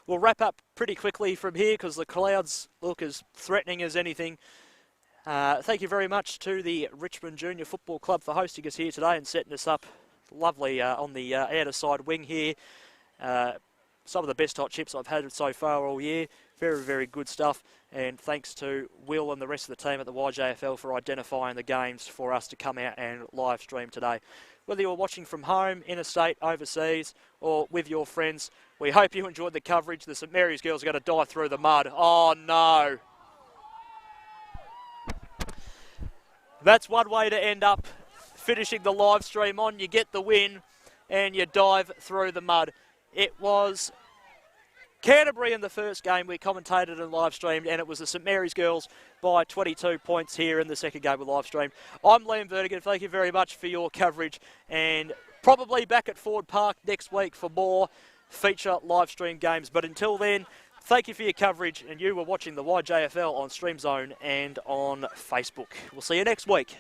We'll wrap up pretty quickly from here because the clouds look as threatening as anything. Thank you very much to the Richmond Junior Football Club for hosting us here today and setting us up lovely on the outer side wing here. some of the best hot chips I've had so far all year. Very, very good stuff. And thanks to Will and the rest of the team at the YJFL for identifying the games for us to come out and live stream today. Whether you're watching from home, interstate, overseas, or with your friends, we hope you enjoyed the coverage. The St Mary's girls are going to dive through the mud. Oh, no. That's one way to end up finishing the live stream on. You get the win and you dive through the mud. It was Canterbury in the first game we commentated and live streamed, and it was the St Mary's girls by 22 points here in the second game we live streamed. I'm Liam Vertigan. Thank you very much for your coverage, and probably back at Ford Park next week for more feature live stream games. But until then, thank you for your coverage, and you were watching the YJFL on Stream Zone and on Facebook. We'll see you next week.